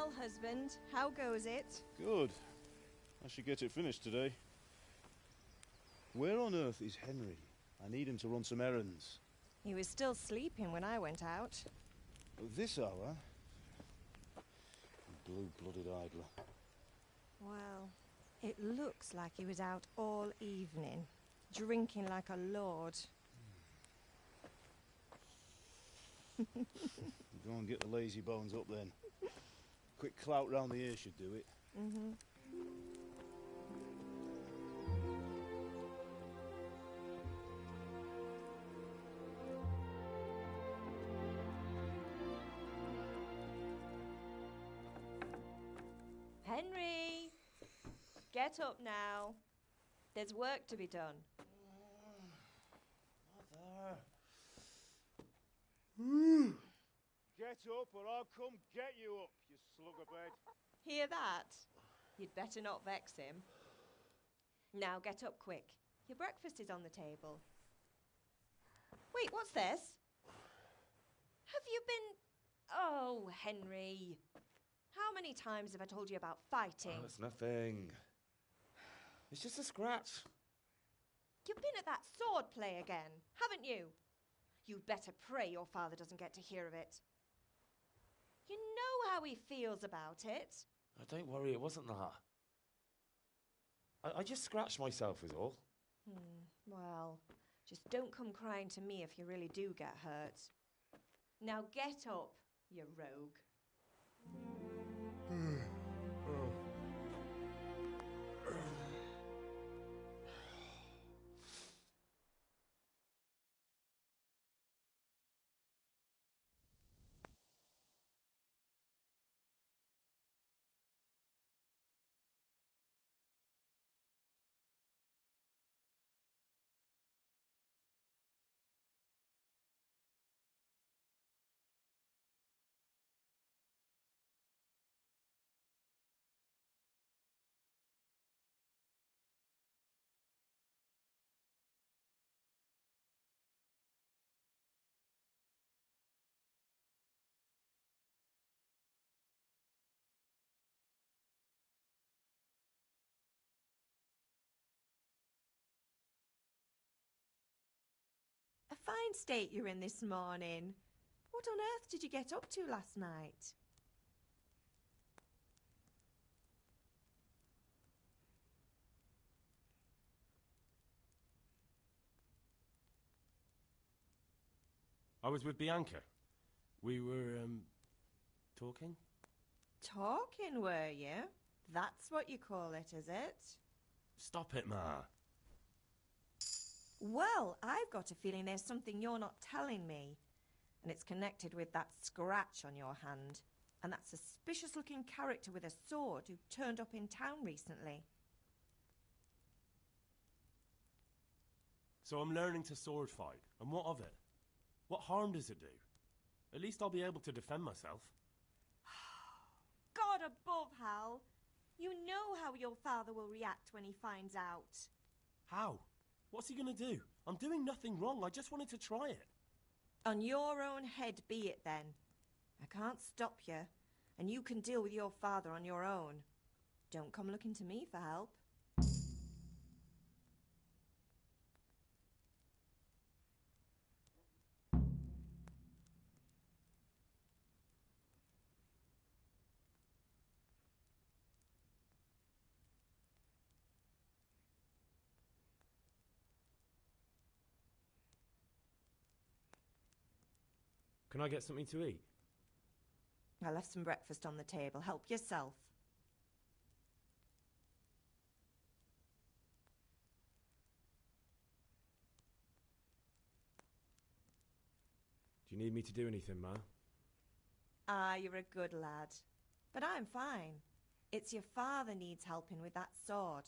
Well, husband, how goes it? Good. I should get it finished today. Where on earth is Henry? I need him to run some errands. He was still sleeping when I went out. This hour? Blue-blooded idler. Well, it looks like he was out all evening, drinking like a lord. Go and get the lazy bones up then. Quick clout round the ear should do it. Mm-hmm. Henry! Get up now. There's work to be done. Mother. Get up or I'll come get you up, you slugabed. Hear that? You'd better not vex him. Now get up quick. Your breakfast is on the table. Wait, what's this? Have you been... Oh, Henry. How many times have I told you about fighting? Oh, it's nothing. It's just a scratch. You've been at that sword play again, haven't you? You'd better pray your father doesn't get to hear of it. You know how he feels about it. Oh, don't worry, it wasn't that. I just scratched myself is all. Well, just don't come crying to me if you really do get hurt. Now get up, you rogue. A fine state you're in this morning. What on earth did you get up to last night? I was with Bianca. We were, talking? Talking, were you? That's what you call it, is it? Stop it, Ma. Well, I've got a feeling there's something you're not telling me. And it's connected with that scratch on your hand. And that suspicious-looking character with a sword who turned up in town recently. So I'm learning to sword fight. And what of it? What harm does it do? At least I'll be able to defend myself. God above, Hal. You know how your father will react when he finds out. How? What's he gonna do? I'm doing nothing wrong. I just wanted to try it. On your own head be it, then. I can't stop you, and you can deal with your father on your own. Don't come looking to me for help. Can I get something to eat? I left some breakfast on the table. Help yourself. Do you need me to do anything, Ma? Ah, you're a good lad. But I'm fine. It's your father needs helping with that sword.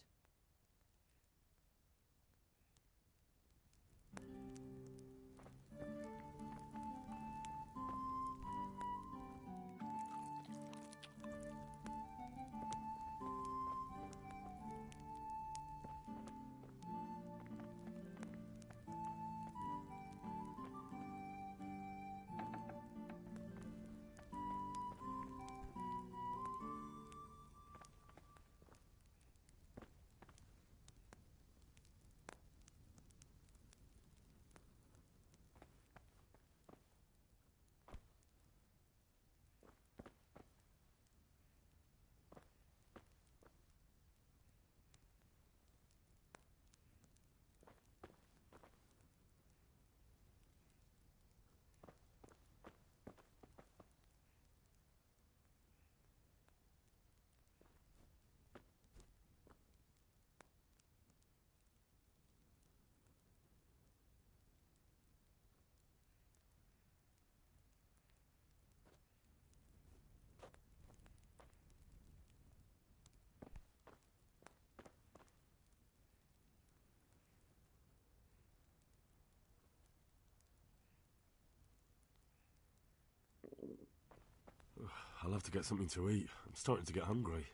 I'll have to get something to eat. I'm starting to get hungry.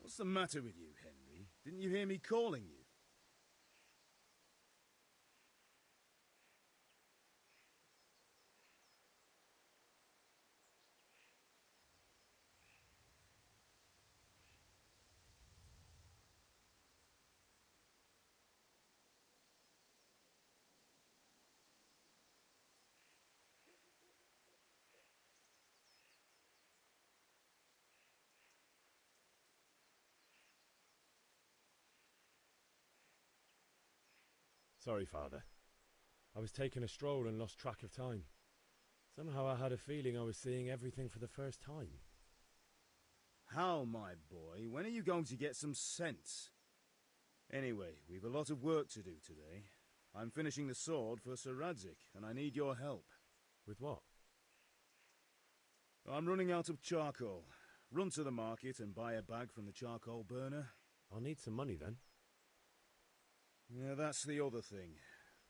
What's the matter with you, Henry? Didn't you hear me calling you? Sorry, Father. I was taking a stroll and lost track of time. Somehow I had a feeling I was seeing everything for the first time. Hal, my boy, when are you going to get some sense? Anyway, we've a lot of work to do today. I'm finishing the sword for Sir Radzig, and I need your help. With what? I'm running out of charcoal. Run to the market and buy a bag from the charcoal burner. I'll need some money then. Yeah, that's the other thing.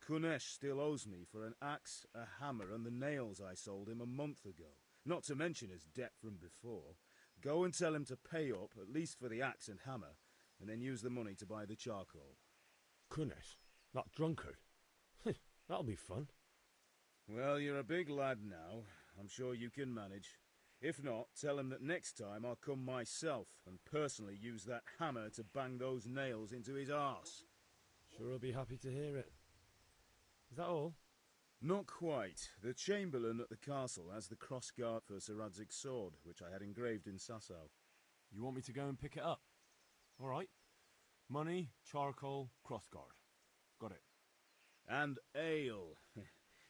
Kunesh still owes me for an axe, a hammer, and the nails I sold him a month ago. Not to mention his debt from before. Go and tell him to pay up, at least for the axe and hammer, and then use the money to buy the charcoal. Kunesh? That drunkard? That'll be fun. Well, you're a big lad now. I'm sure you can manage. If not, tell him that next time I'll come myself and personally use that hammer to bang those nails into his arse. Sure I'll be happy to hear it. Is that all? Not quite. The Chamberlain at the castle has the crossguard for Sir Radzig's sword, which I had engraved in Sasau. You want me to go and pick it up? All right. Money, charcoal, crossguard. Got it. And ale.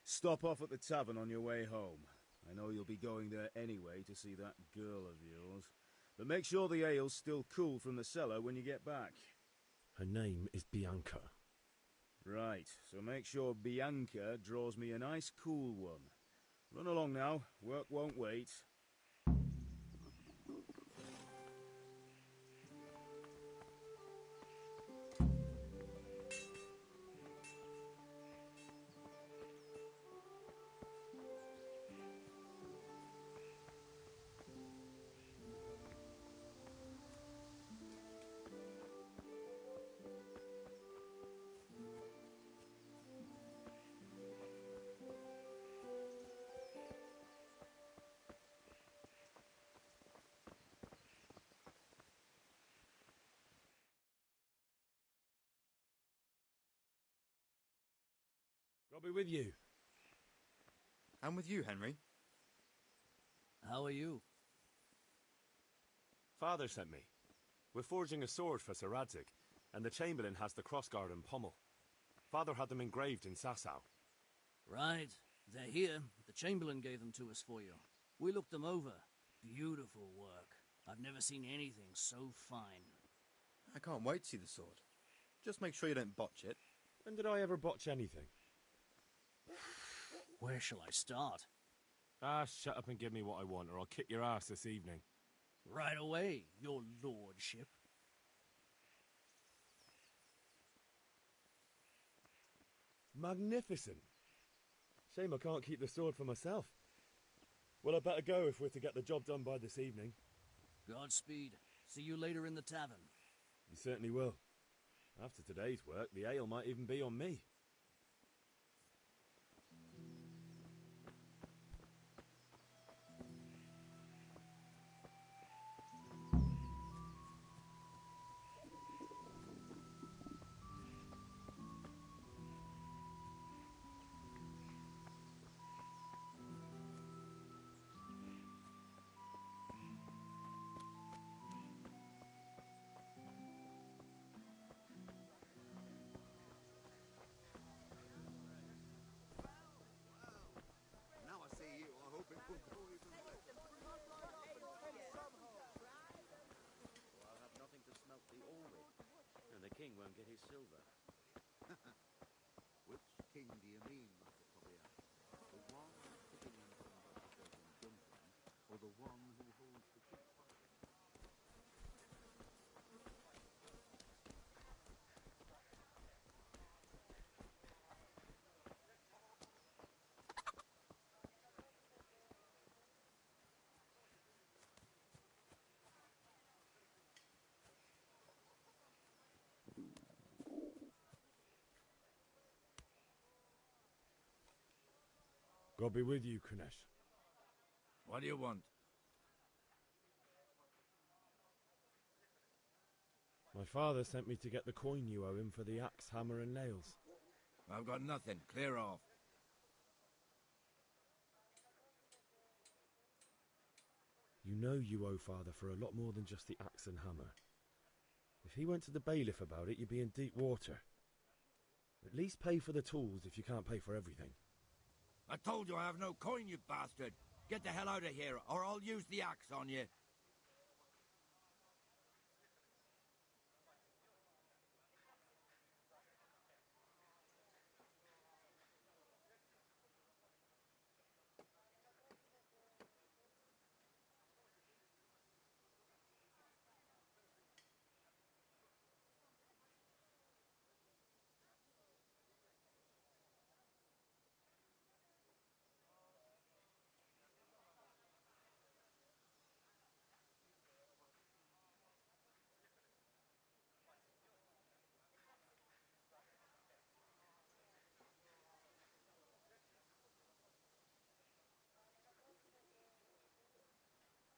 Stop off at the tavern on your way home. I know you'll be going there anyway to see that girl of yours. But make sure the ale's still cool from the cellar when you get back. Her name is Bianca. Right, so make sure Bianca draws me a nice cool one. Run along now, work won't wait. God be with you. And with you, Henry. How are you? Father sent me. We're forging a sword for Sir Radzig, and the Chamberlain has the crossguard and pommel. Father had them engraved in Sasau. Right. They're here. The Chamberlain gave them to us for you. We looked them over. Beautiful work. I've never seen anything so fine. I can't wait to see the sword. Just make sure you don't botch it. When did I ever botch anything? Where shall I start? Ah, shut up and give me what I want, or I'll kick your ass this evening. Right away, your lordship. Magnificent. Shame I can't keep the sword for myself. Well, I better go if we're to get the job done by this evening. Godspeed. See you later in the tavern. You certainly will. After today's work, the ale might even be on me. Now I see you, I hope it will go even better. I'll have nothing to smelt the ore with, and the king won't get his silver. Which king do you mean, Master Tobias? The one sitting in some frozen dungeon, or the one who holds the key? God be with you, Kunesh. What do you want? My father sent me to get the coin you owe him for the axe, hammer and nails. I've got nothing. Clear off. You know you owe father for a lot more than just the axe and hammer. If he went to the bailiff about it, you'd be in deep water. At least pay for the tools if you can't pay for everything. I told you I have no coin, you bastard. Get the hell out of here, or I'll use the axe on you.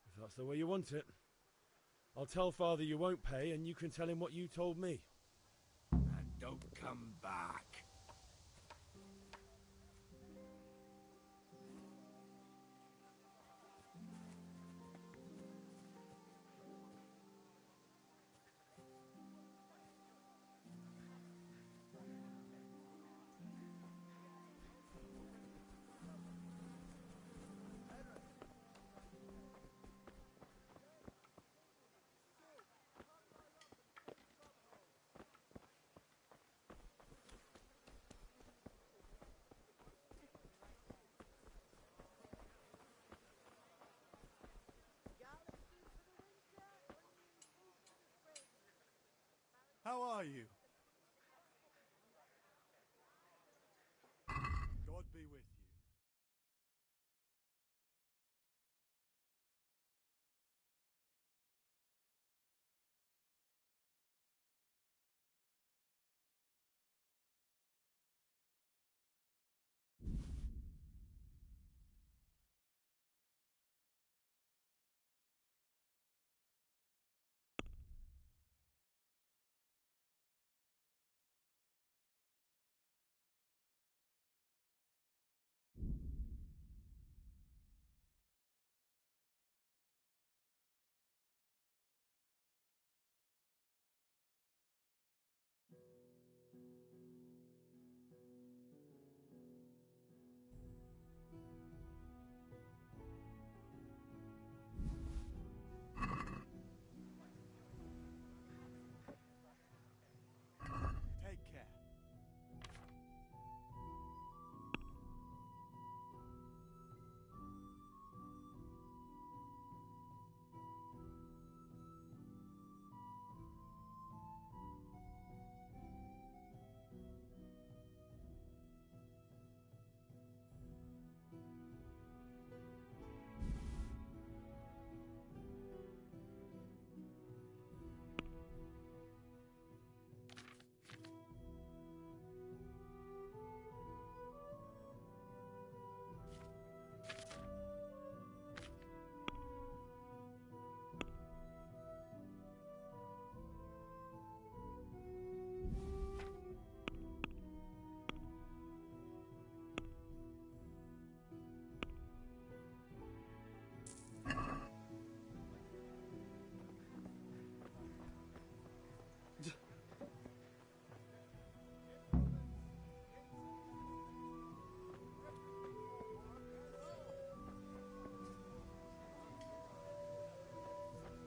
If that's the way you want it. I'll tell father you won't pay, and you can tell him what you told me. And don't come back. How are you? God be with you. Take care.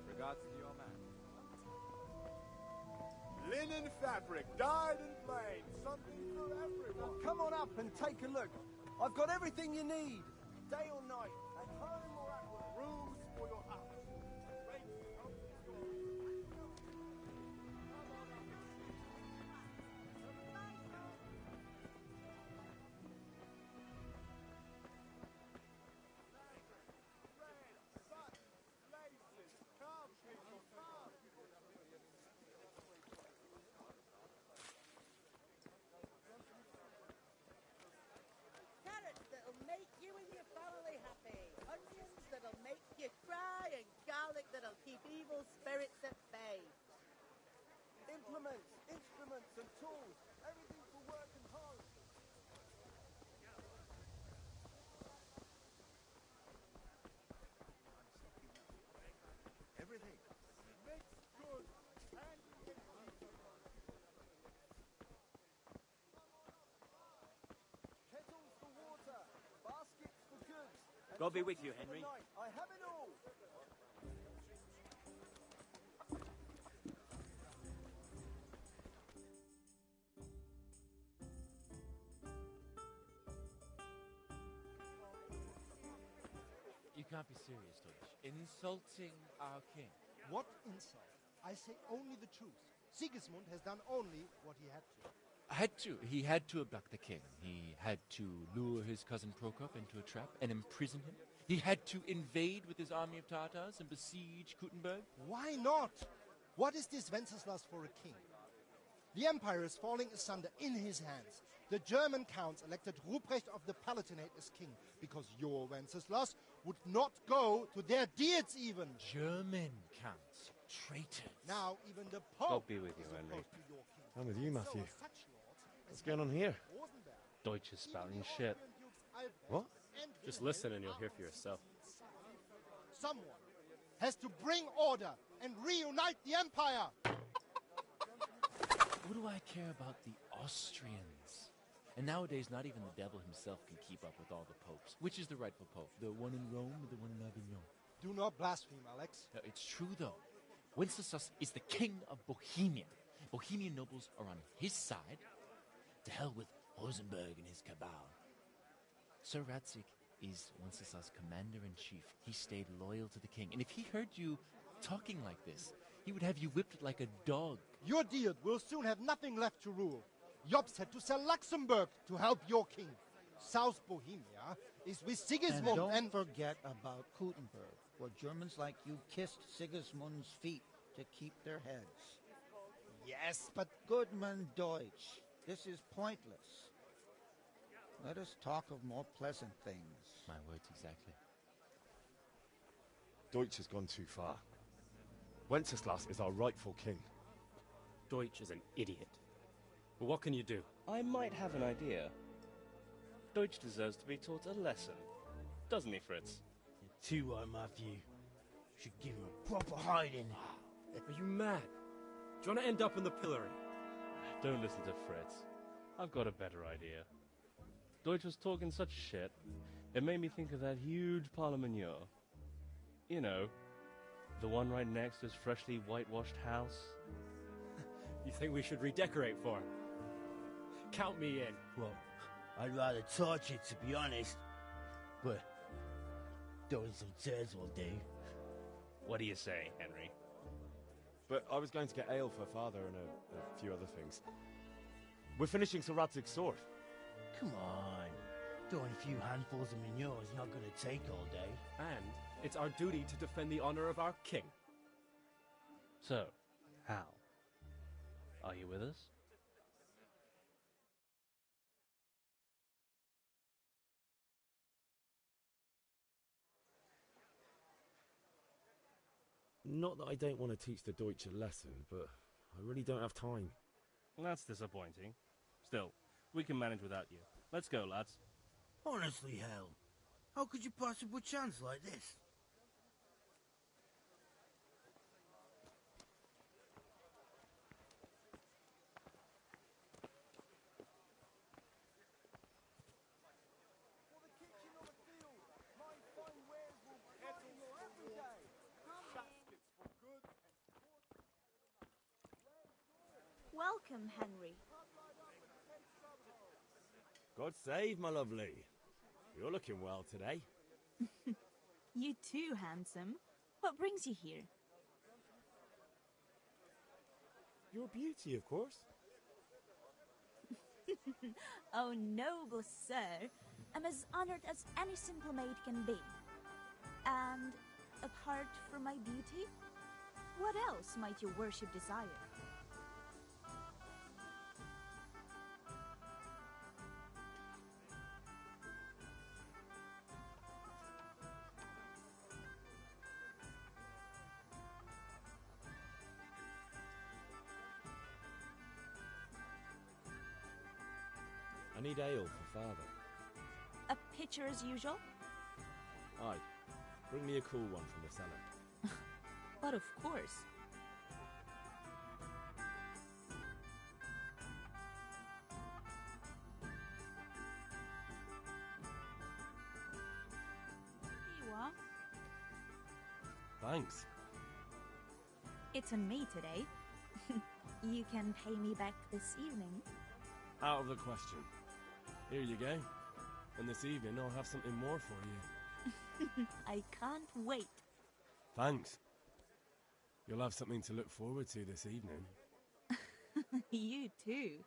Regards to your man. Linen fabric, dyed and plain, something for everyone. Come on up and take a look. I've got everything you need, day or night, at home or at work. Rooms for your house. Rates only yours. Come on up and see. Red, buttons, laces, come people, come. Carrots that'll make you and your family happy. Onions that'll make you cry, and garlic that'll keep evil spirits at bay. Implements, instruments and tools, everything for work and home. Everything. Mixed goods. And Kettles for water, baskets for goods. and God be with you, torches for the Henry. night. I have it all. You can't be serious, Deutsch. Insulting our king. What insult? I say only the truth. Sigismund has done only what he had to. Had to. He had to abduct the king. He had to lure his cousin Prokop into a trap and imprison him. He had to invade with his army of Tartars and besiege Kuttenberg. Why not? What is this Wenceslas for a king? The empire is falling asunder in his hands. The German counts elected Ruprecht of the Palatinate as king because your Wenceslas would not go to their deeds even. German counts. Traitors. Now even the Pope God be with you, is Henry. opposed to your king. I'm with you, Matthew. So are such lords as What's going on here? Rosenberg, Deutsch is spouting shit. What? and Just listen and you'll hear for yourself. Someone has to bring order and reunite the empire. What do I care about the Austrians? And nowadays, not even the devil himself can keep up with all the popes. Which is the rightful pope? The one in Rome or the one in Avignon? Do not blaspheme, Alex. No, it's true, though. Wenceslas is the king of Bohemia. Bohemian nobles are on his side. To hell with Rosenberg and his cabal. Sir Ratzik is Wenceslas' commander-in-chief. He stayed loyal to the king. And if he heard you talking like this, He would have you whipped like a dog. Your Diet will soon have nothing left to rule. Jobst had to sell Luxembourg to help your king. South Bohemia is with Sigismund And don't forget about Kuttenberg, where Germans like you kissed Sigismund's feet to keep their heads. Yes, but... Goodman Deutsch, this is pointless. Let us talk of more pleasant things. My words exactly. Deutsch has gone too far. Wenceslas is our rightful king. Deutsch is an idiot. But what can you do? I might have an idea. Deutsch deserves to be taught a lesson. Doesn't he, Fritz? You're too right, Matthew. Should give him a proper hiding. Are you mad? Do you want to end up in the pillory? Don't listen to Fritz. I've got a better idea. Deutsch was talking such shit, it made me think of that huge Parlement. You know, the one right next to his freshly whitewashed house. You think we should redecorate for him? Count me in. Well, I'd rather torch it, to be honest. But throwing some tears will do. What do you say, Henry? But I was going to get ale for father and a few other things. We're finishing Sir Radzig's sword. Come on. Throwing a few handfuls of manure is not going to take all day. And it's our duty to defend the honor of our king. So, Hal, are you with us? Not that I don't want to teach the Deutsch a lesson, but I really don't have time. That's disappointing. Still, we can manage without you. Let's go, lads. Honestly, Hal, how could you possibly chance like this? Welcome, Henry. God save, my lovely. You're looking well today. You too, handsome. What brings you here? Your beauty, of course. Oh, noble sir. I'm as honored as any simple maid can be. And apart from my beauty, what else might your worship desire? I need ale for father. A pitcher as usual? Aye. Bring me a cool one from the cellar. But of course. Here you are. Thanks. It's on me today. You can pay me back this evening. Out of the question. Here you go. And this evening I'll have something more for you. I can't wait. Thanks. You'll have something to look forward to this evening. You too.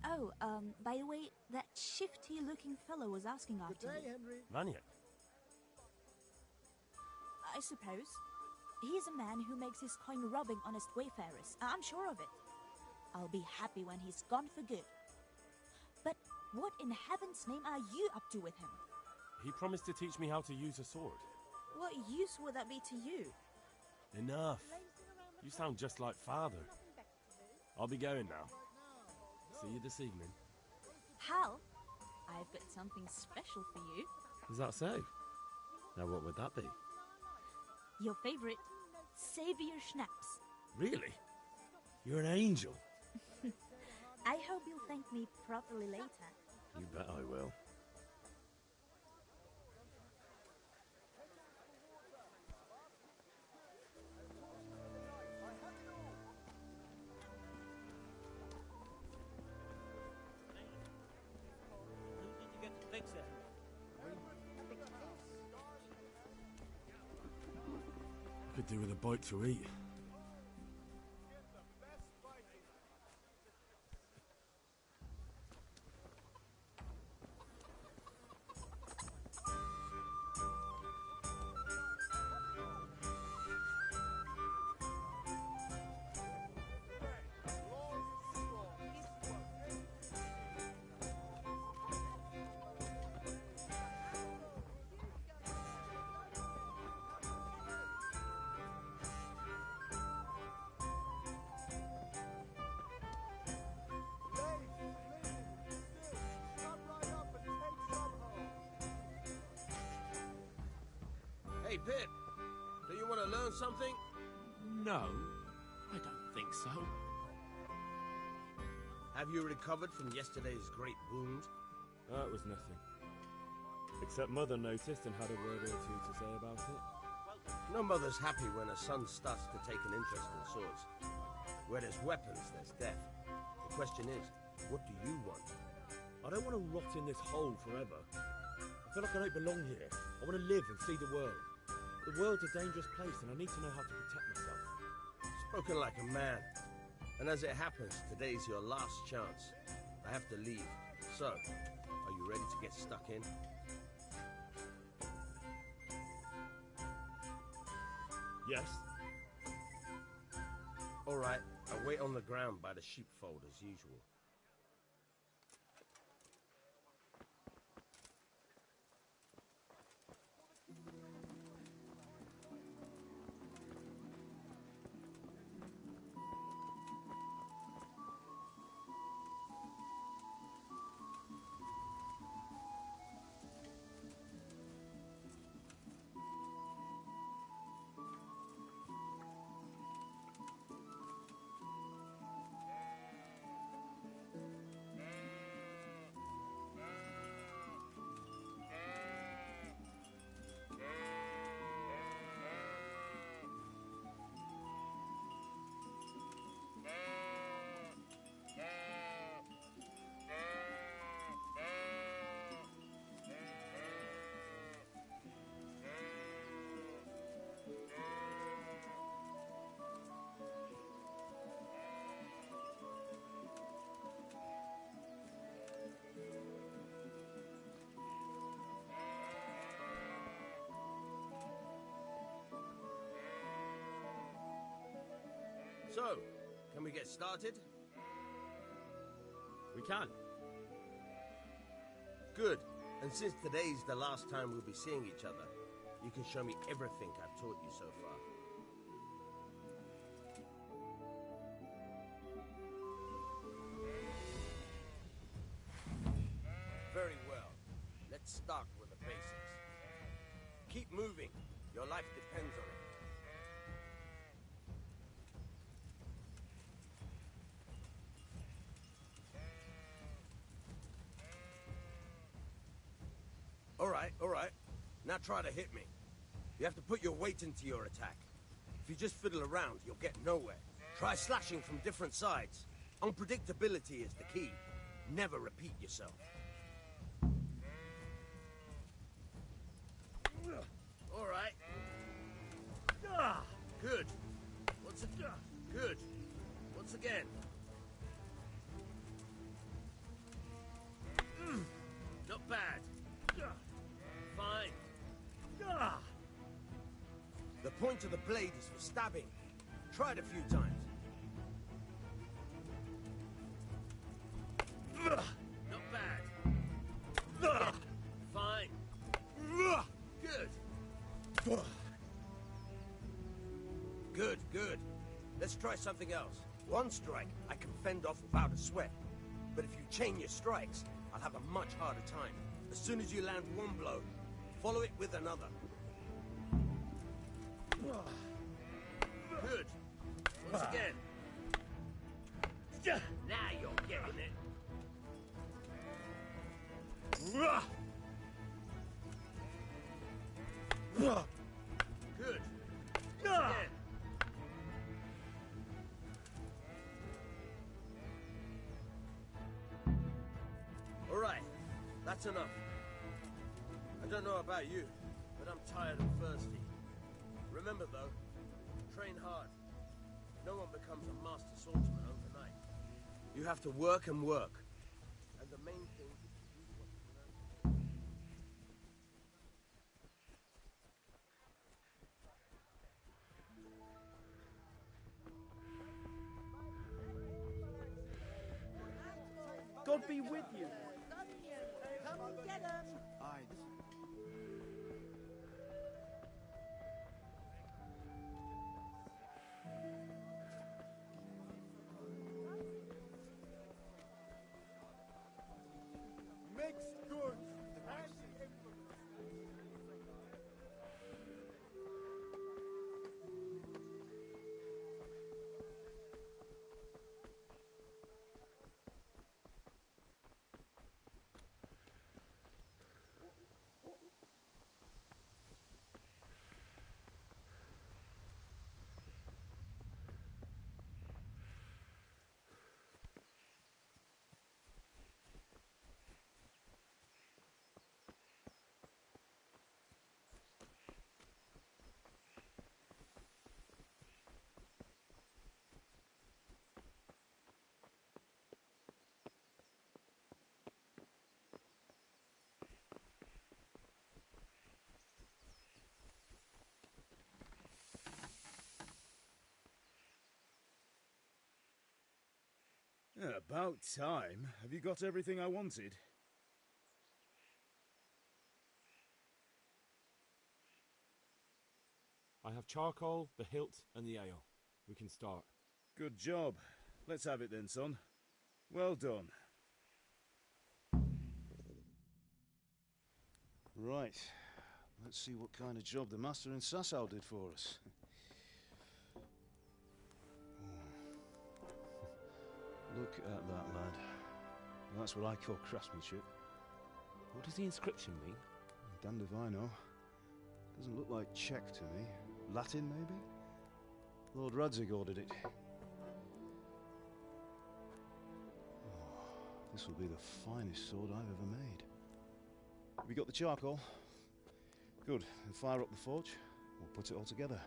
Oh, by the way, that shifty-looking fellow was asking after you. Henry. Vanya. I suppose. He's a man who makes his coin robbing honest wayfarers. I'm sure of it. I'll be happy when he's gone for good. But what in heaven's name are you up to with him? He promised to teach me how to use a sword. What use would that be to you? Enough. You sound just like father. I'll be going now. See you this evening. Hal, I've got something special for you. Is that so? Now what would that be? Your favorite, Savior Schnapps. Really? You're an angel. I hope you'll thank me properly later. You bet I will. Who did you get to fix it? Could do with a bite to eat. Pip, do you want to learn something? No, I don't think so. Have you recovered from yesterday's great wound? That was nothing. Except Mother noticed and had a word or two to say about it. No mother's happy when her son starts to take an interest in swords. Where there's weapons, there's death. The question is, what do you want? I don't want to rot in this hole forever. I feel like I don't belong here. I want to live and see the world. The world's a dangerous place and I need to know how to protect myself. Spoken like a man. And as it happens, today's your last chance. I have to leave. So, are you ready to get stuck in? Yes. All right, I'll wait on the ground by the sheepfold as usual. So, can we get started? We can. Good. And since today's the last time we'll be seeing each other, you can show me everything I've taught you so far. Very well. Let's start with the basics. Keep moving. Your life depends on it. All right. Now try to hit me. You have to put your weight into your attack. If you just fiddle around, you'll get nowhere. Try slashing from different sides. Unpredictability is the key. Never repeat yourself. All right. Good. Good. Once again. Not bad. Fine. The point of the blade is for stabbing. Try it a few times. Not bad. Fine. Good. Good. Let's try something else. One strike I can fend off without a sweat. But if you chain your strikes, I'll have a much harder time. As soon as you land one blow, follow it with another. Good. Once again. Now you're getting it. Good. Once again. All right. That's enough. I don't know about you, but I'm tired and thirsty. Remember, though, train hard. No one becomes a master swordsman overnight. You have to work and work. And the main thing is to do what you learn. God be with you. Come get 'em. Aye, Mixed goods. About time. Have you got everything I wanted? I have charcoal, the hilt, and the ale. We can start. Good job. Let's have it then, son. Well done. Right. Let's see what kind of job the master in Sasau did for us. Look at that, lad. That's what I call craftsmanship. What does the inscription mean? Damned if I know. Doesn't look like Czech to me. Latin, maybe? Lord Radzig ordered it. Oh, this will be the finest sword I've ever made. Have you got the charcoal? Good. Then fire up the forge. We'll put it all together.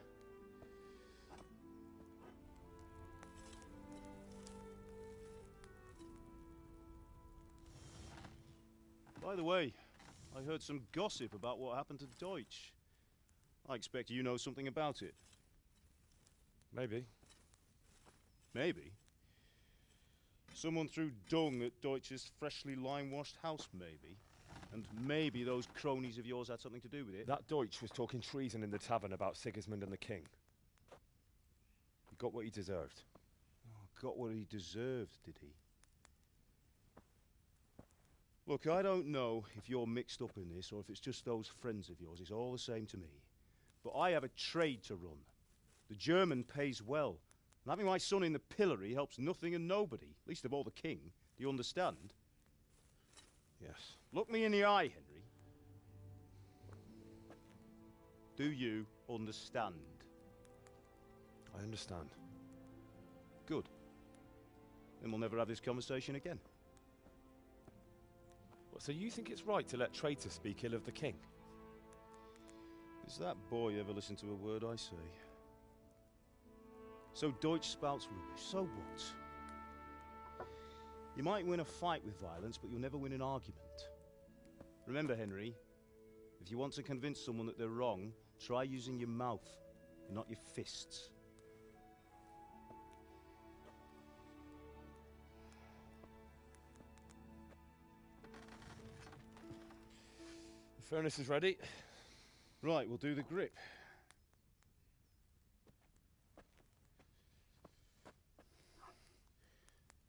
By the way, I heard some gossip about what happened to Deutsch. I expect you know something about it. Maybe. Maybe? Someone threw dung at Deutsch's freshly lime-washed house, maybe? And maybe those cronies of yours had something to do with it? That Deutsch was talking treason in the tavern about Sigismund and the king. He got what he deserved. Oh, got what he deserved, did he? Look, I don't know if you're mixed up in this or if it's just those friends of yours. It's all the same to me. But I have a trade to run. The German pays well. And having my son in the pillory helps nothing and nobody, least of all the king. Do you understand? Yes. Look me in the eye, Henry. Do you understand? I understand. Good. Then we'll never have this conversation again. What, so you think it's right to let traitors speak ill of the king? Does that boy ever listen to a word I say? So Deutsch spouts rubbish. So what? You might win a fight with violence, but you'll never win an argument. Remember, Henry, if you want to convince someone that they're wrong, try using your mouth, not your fists. The furnace is ready. Right, we'll do the grip.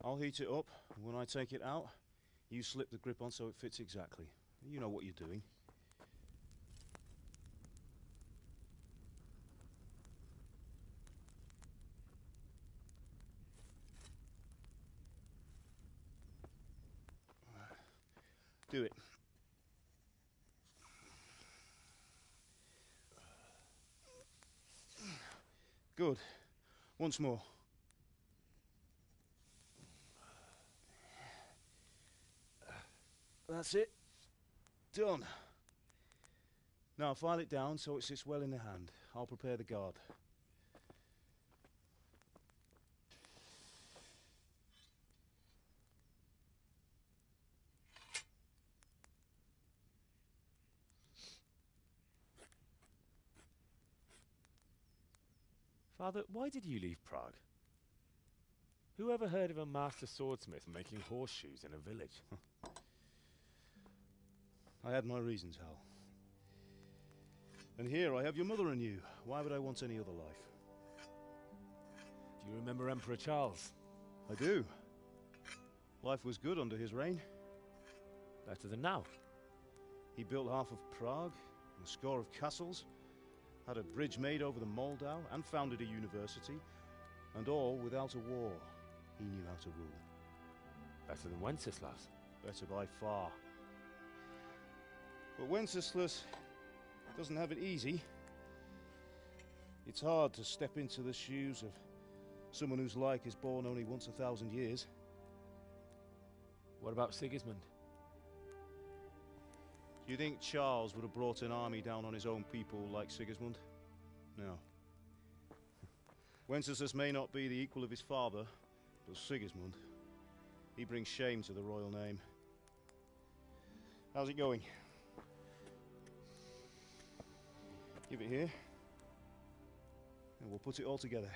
I'll heat it up, and when I take it out, you slip the grip on so it fits exactly. You know what you're doing. Do it. Good. Once more. That's it. Done. Now file it down so it sits well in the hand. I'll prepare the guard. Father, why did you leave Prague? Who ever heard of a master swordsmith making horseshoes in a village? I had my reasons, Hal. And here I have your mother and you. Why would I want any other life? Do you remember Emperor Charles? I do. Life was good under his reign. Better than now. He built half of Prague, and a score of castles, had a bridge made over the Moldau, and founded a university, and all without a war. He knew how to rule. Better than Wenceslas. Better by far. But Wenceslas doesn't have it easy. It's hard to step into the shoes of someone whose like is born only once 1,000 years. What about Sigismund? Do you think Charles would have brought an army down on his own people like Sigismund? No. Wenceslas may not be the equal of his father, but Sigismund, he brings shame to the royal name. How's it going? Give it here, and we'll put it all together.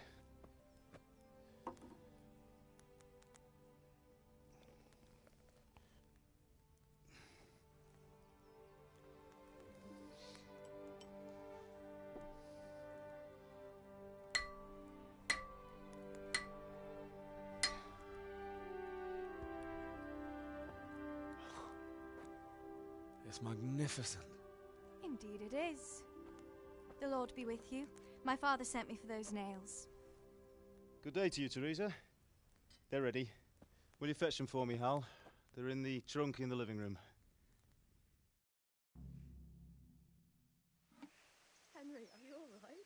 It's magnificent. Indeed it is. The Lord be with you. My father sent me for those nails. Good day to you, Teresa. They're ready. Will you fetch them for me, Hal? They're in the trunk in the living room. Henry, are you all right?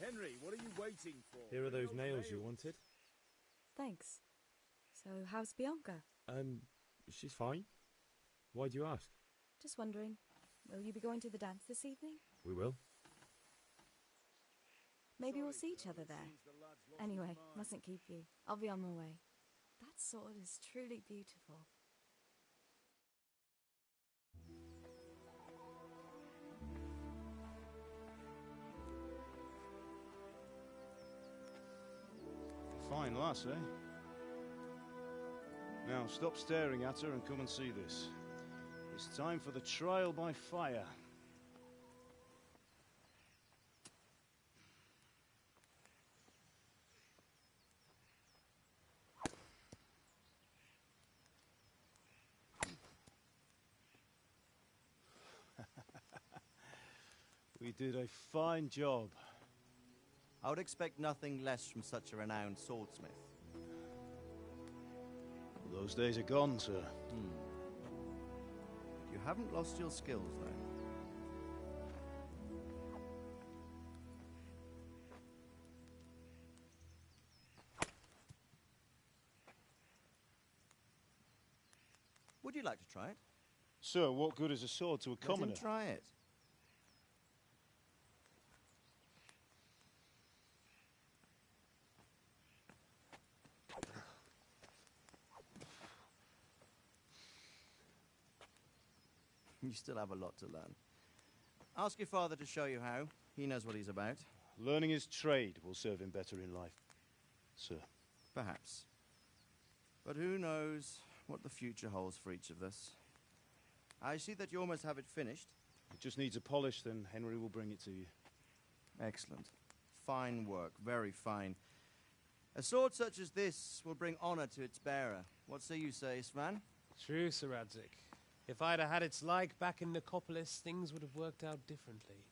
Henry, what are you waiting for? Here are those nails you wanted. Thanks. So, how's Bianca? She's fine. Why do you ask? Just wondering, will you be going to the dance this evening? We will. Maybe we'll see each other there. Anyway, mustn't keep you. I'll be on my way. That sword is truly beautiful. Fine lass, eh? Now, stop staring at her and come and see this. It's time for the trial by fire. We did a fine job. I would expect nothing less from such a renowned swordsmith. Well, those days are gone, sir. You haven't lost your skills, though. Would you like to try it? Sir, what good is a sword to a commoner? Let him try it. You still have a lot to learn. Ask your father to show you how. He knows what he's about. Learning his trade will serve him better in life, sir. Perhaps. But who knows what the future holds for each of us. I see that you almost have it finished. It just needs a polish, then Henry will bring it to you. Excellent. Fine work, very fine. A sword such as this will bring honor to its bearer. What say you, Sir Istvan? True, Sir Radzig. If I'd have had its like back in Nicopolis, things would have worked out differently.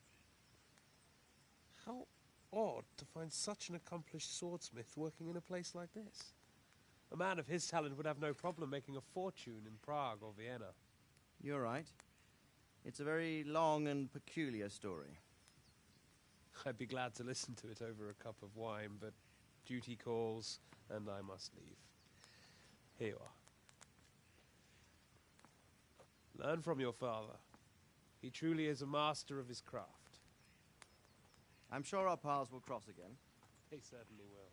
How odd to find such an accomplished swordsmith working in a place like this. A man of his talent would have no problem making a fortune in Prague or Vienna. You're right. It's a very long and peculiar story. I'd be glad to listen to it over a cup of wine, but duty calls, and I must leave. Here you are. Learn from your father. He truly is a master of his craft. I'm sure our paths will cross again. They certainly will.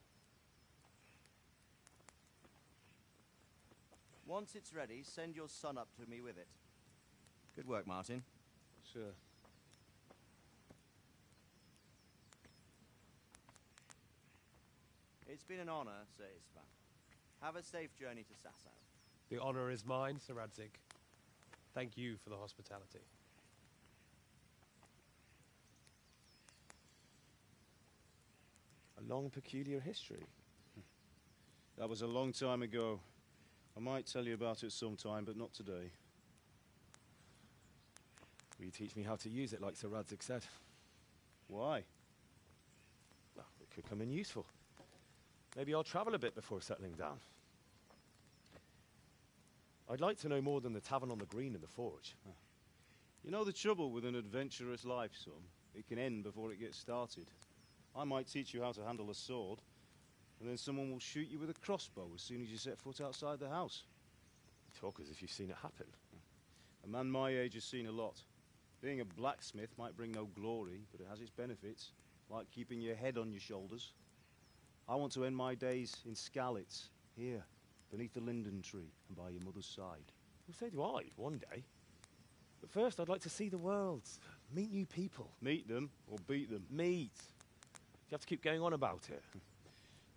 Once it's ready, send your son up to me with it. Good work, Martin. Sure. It's been an honor, Sir Istvan. Have a safe journey to Sasau. The honor is mine, Sir Radzig. Thank you for the hospitality. A long, peculiar history. That was a long time ago. I might tell you about it sometime, but not today. Will you teach me how to use it like Sir Radzig said? Why? Well, it could come in useful. Maybe I'll travel a bit before settling down. I'd like to know more than the tavern on the green and the forge. You know the trouble with an adventurous life, son? It can end before it gets started. I might teach you how to handle a sword, and then someone will shoot you with a crossbow as soon as you set foot outside the house. You talk as if you've seen it happen. A man my age has seen a lot. Being a blacksmith might bring no glory, but it has its benefits, like keeping your head on your shoulders. I want to end my days in Skalitz, here, beneath the linden tree and by your mother's side. Well, so do I, one day. But first, I'd like to see the world, meet new people. Meet them or beat them? Meet. Do you have to keep going on about it?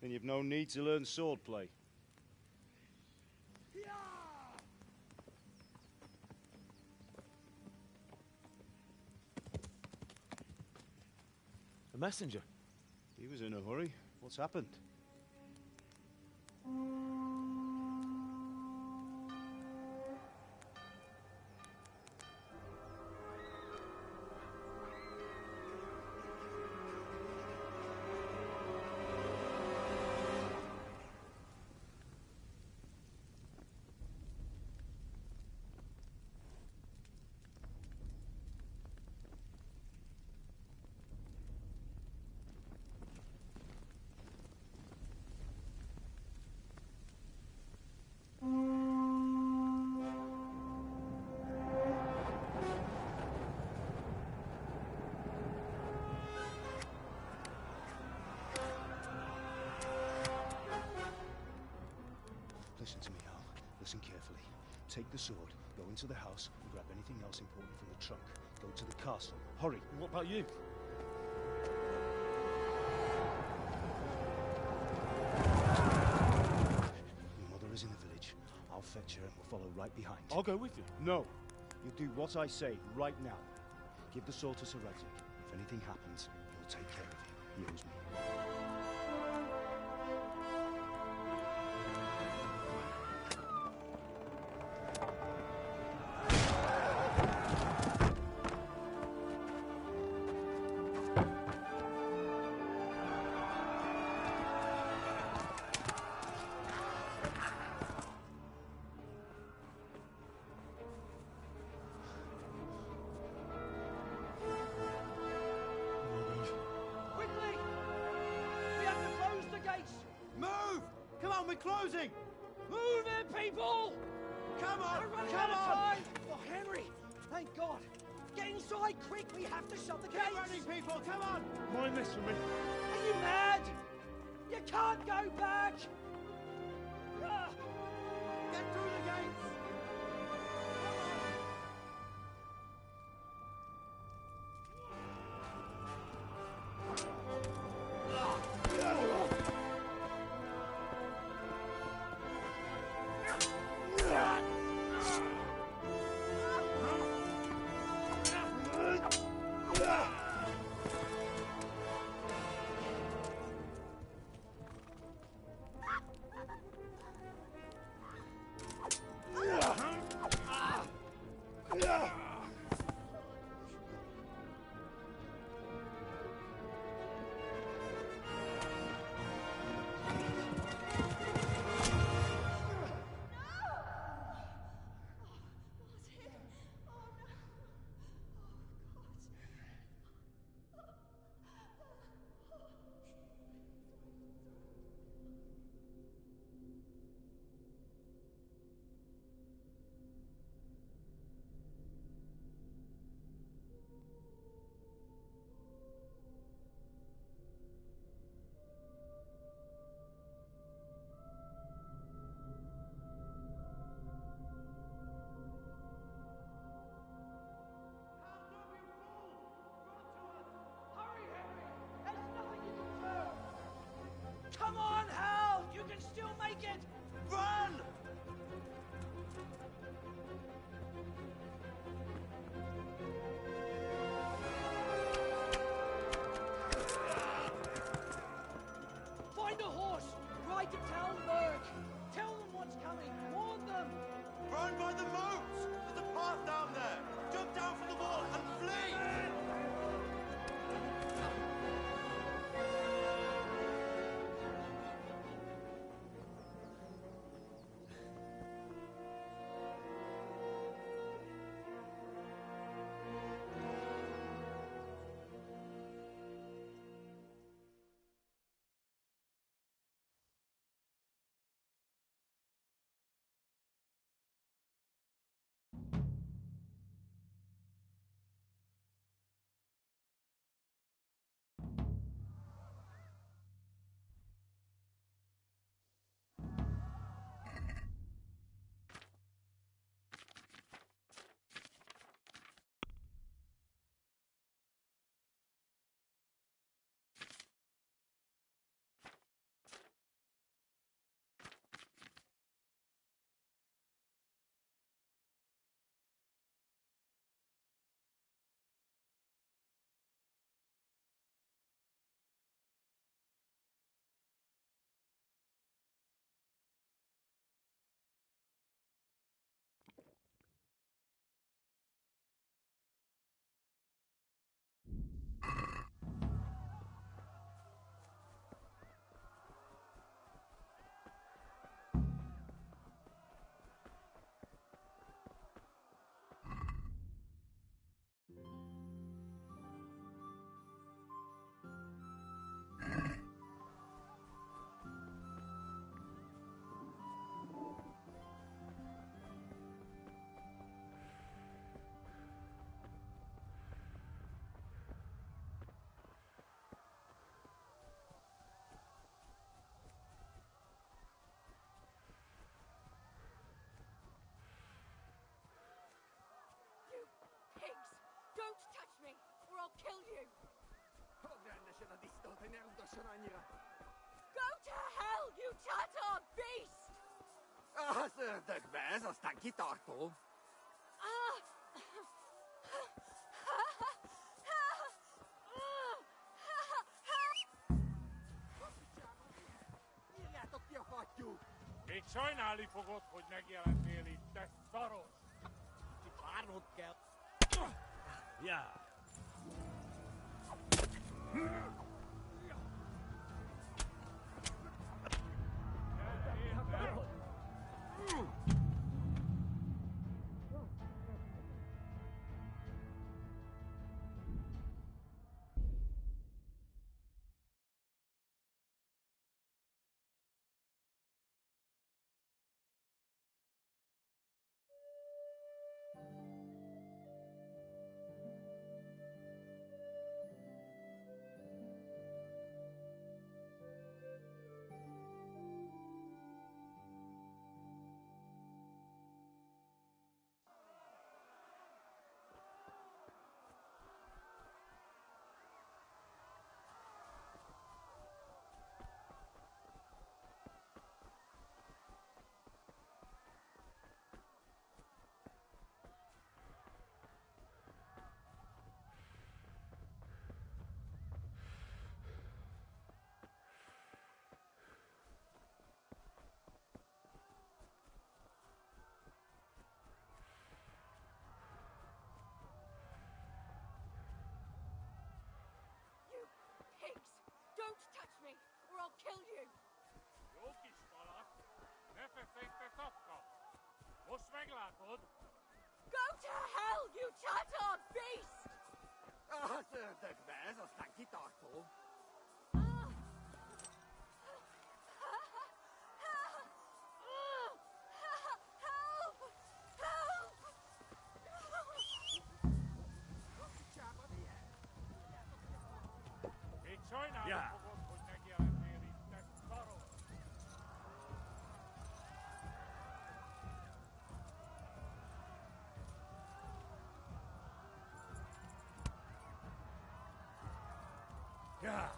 Then you've no need to learn swordplay. A messenger. He was in a hurry. What's happened? Listen to me, Hal. Listen carefully. Take the sword, go into the house, and grab anything else important from the trunk. Go to the castle. Hurry. And what about you? Your mother is in the village. I'll fetch her and we'll follow right behind. I'll go with you. No. You do what I say right now. Give the sword to Sir Radzig. If anything happens, he'll take care of you. He owes me. Quickly! We have to close the gates! Move! Come on, we're closing! Move it, people! Come on! We're running Come out of on! time! Oh, Henry! Thank God! Get inside, quick! We have to shut the gates! Keep running, people! Come on! Mind this for me. Are you mad? You can't go back! Ah! Get through the gates! Go to hell, you Tatar beast! aztán kitartó. Írjátok ki a fattyút! Még sajnálni fogod, hogy megjelentél itt, te szaros! Itt várnod kell. Ja. Don't touch me, or I'll kill you! Jó kis malak, ne feszegj, te szapka! Most meglátod! Go to hell, you Tatar beast! Az ördögbe, ez aztán kitartó. Még sajnálni fogod, hogy megjelentél itt, te szaros! Ja.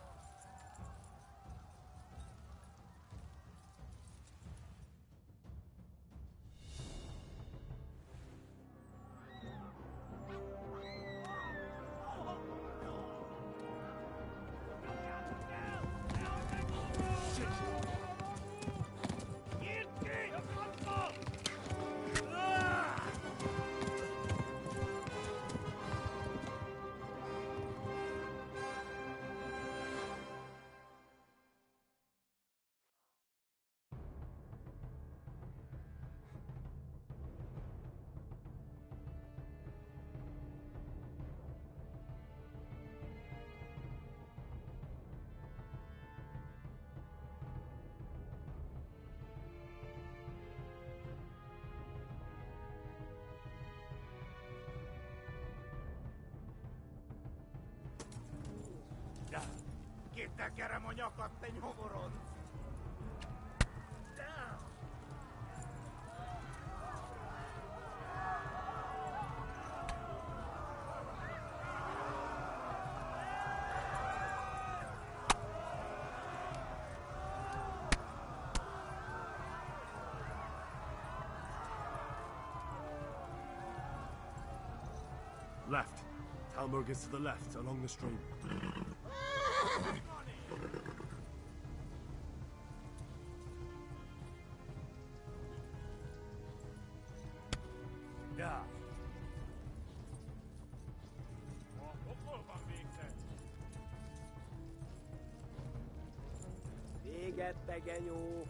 Kitekerem a nyakad, te nyomorod! Left. Talmberg is to the left, along the stream. Ja. Hol végzett? Véget, te genyó!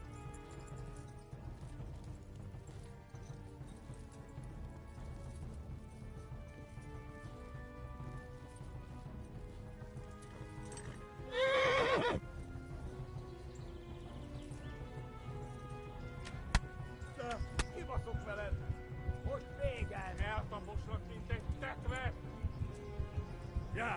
Kibaszok veled! Most végen! Eltaposlak, mint egy tetve! Ja!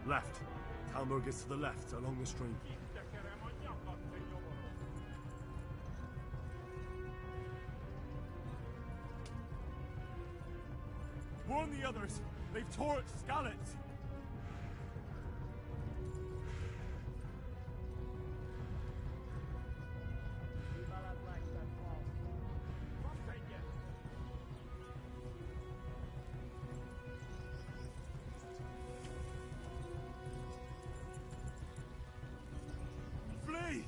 Left. Talmurg is to the left, along the stream. Warn the others! They've torched Skalitz! Flee!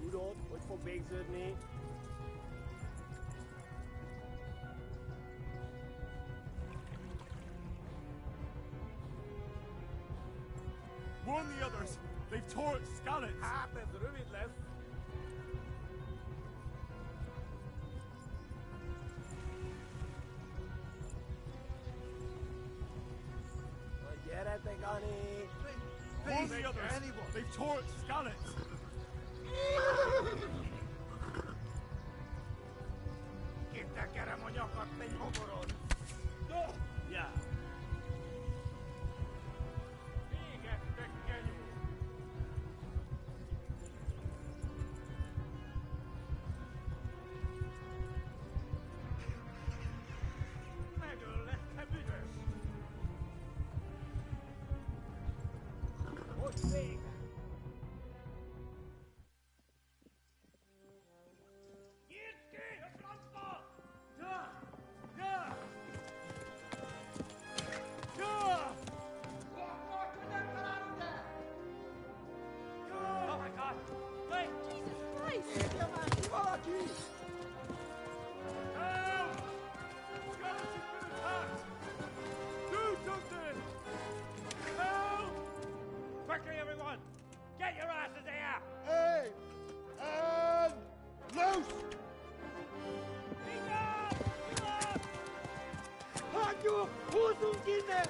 Rudolf, ooit voor bezig niet? Warn the others! They've torched Skalitz! Ah, there's ruin left. Warn the others! They've torched Skalitz! Ja. Oh my god! Wait! Jesus Christ! Help! Skalitz has been attacked! Do something! Help! Quickly, everyone! Get your asses here! Hey! And loose! Halt your Hosung in there!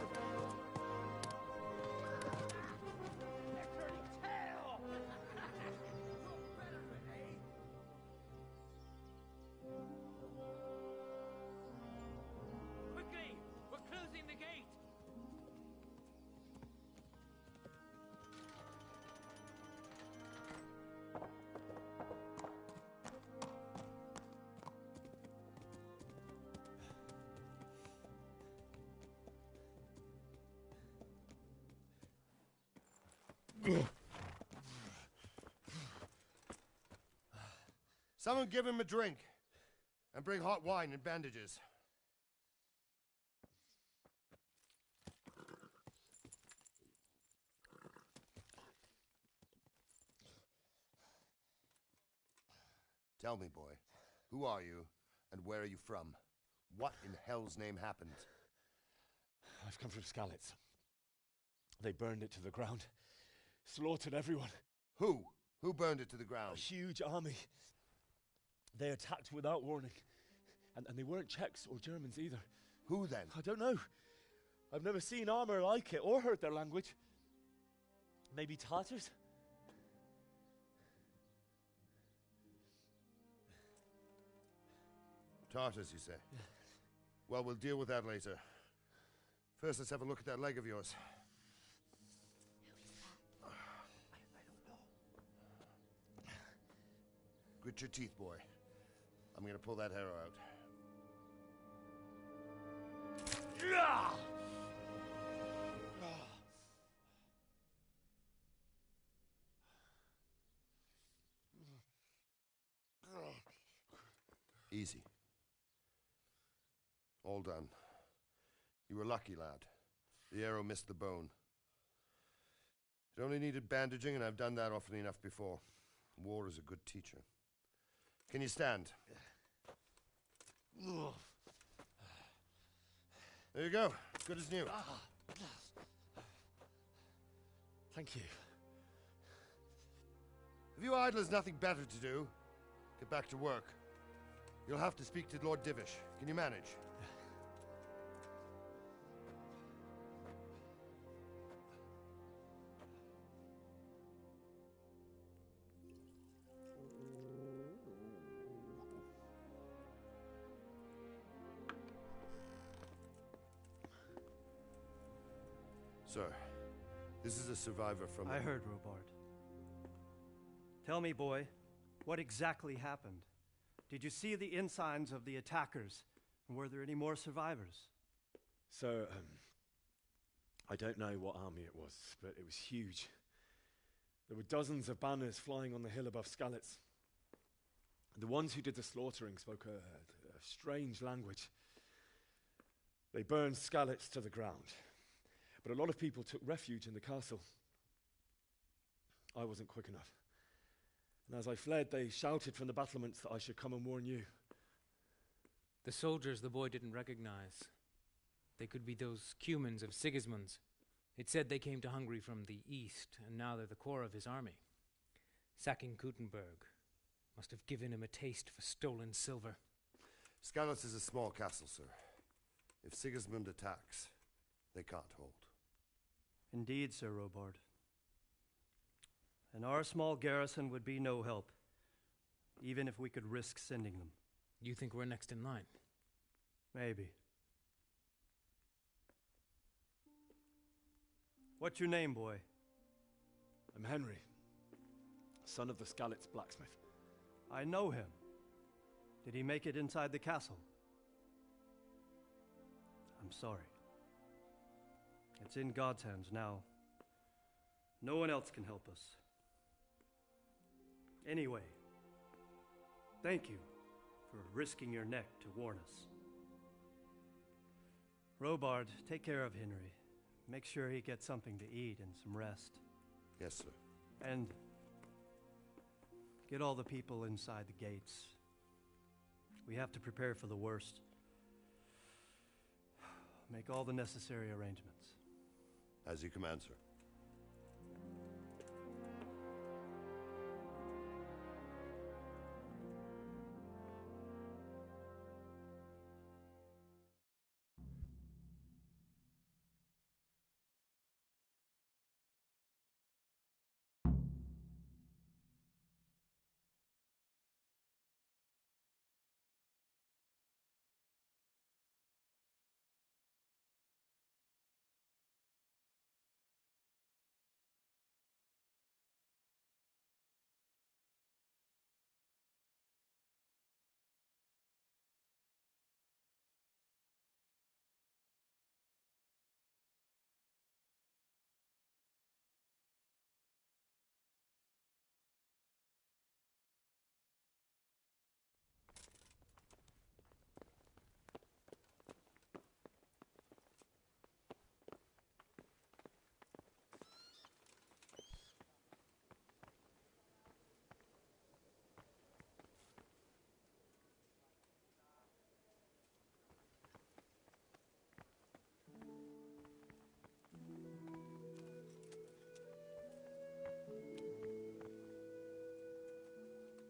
Quickly! We're closing the gate! Someone give him a drink. And bring hot wine and bandages. Tell me, boy, who are you, and where are you from? What in hell's name happened? I've come from Skalitz. They burned it to the ground. Slaughtered everyone. Who? Who burned it to the ground? A huge army. They attacked without warning. And they weren't Czechs or Germans either. Who then? I don't know. I've never seen armor like it or heard their language. Maybe Tatars? Tartars, you say? Well, we'll deal with that later. First, let's have a look at that leg of yours. Grit your teeth, boy. I'm gonna pull that arrow out. Easy. All done. You were lucky, lad. The arrow missed the bone. It only needed bandaging, and I've done that often enough before. War is a good teacher. Can you stand? There you go. Good as new. Thank you. Have you idlers nothing better to do? Get back to work. You'll have to speak to Lord Divish. Can you manage? Sir, this is a survivor from... I heard, Robard. Tell me, boy, what exactly happened? Did you see the ensigns of the attackers? And were there any more survivors? So, I don't know what army it was, but it was huge. There were dozens of banners flying on the hill above Skalitz. The ones who did the slaughtering spoke a strange language. They burned Skalitz to the ground. But a lot of people took refuge in the castle. I wasn't quick enough. And as I fled, they shouted from the battlements that I should come and warn you. The soldiers the boy didn't recognize. They could be those Cumans of Sigismund's. It said they came to Hungary from the east, and now they're the core of his army. Sacking Kuttenberg must have given him a taste for stolen silver. Skalitz is a small castle, sir. If Sigismund attacks, they can't hold. Indeed, Sir Robard. And our small garrison would be no help, even if we could risk sending them. You think we're next in line? Maybe. What's your name, boy? I'm Henry, son of the Skalitz blacksmith. I know him. Did he make it inside the castle? I'm sorry. It's in God's hands now. No one else can help us. Anyway, thank you for risking your neck to warn us. Robard, take care of Henry. Make sure he gets something to eat and some rest. Yes, sir. And get all the people inside the gates. We have to prepare for the worst. Make all the necessary arrangements. As you command, sir.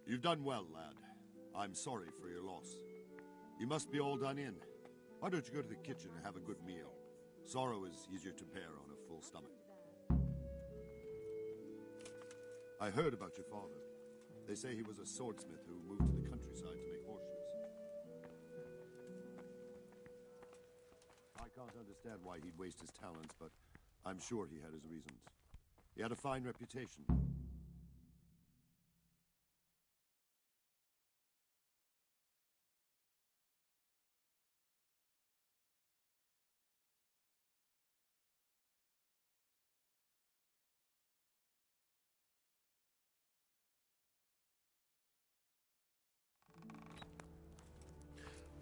You've done well, lad. I'm sorry for your loss. You must be all done in. Why don't you go to the kitchen and have a good meal? Sorrow is easier to bear on a full stomach. I heard about your father. They say he was a swordsmith who moved to the countryside to make horseshoes. understand why he'd waste his talents, but I'm sure he had his reasons. He had a fine reputation.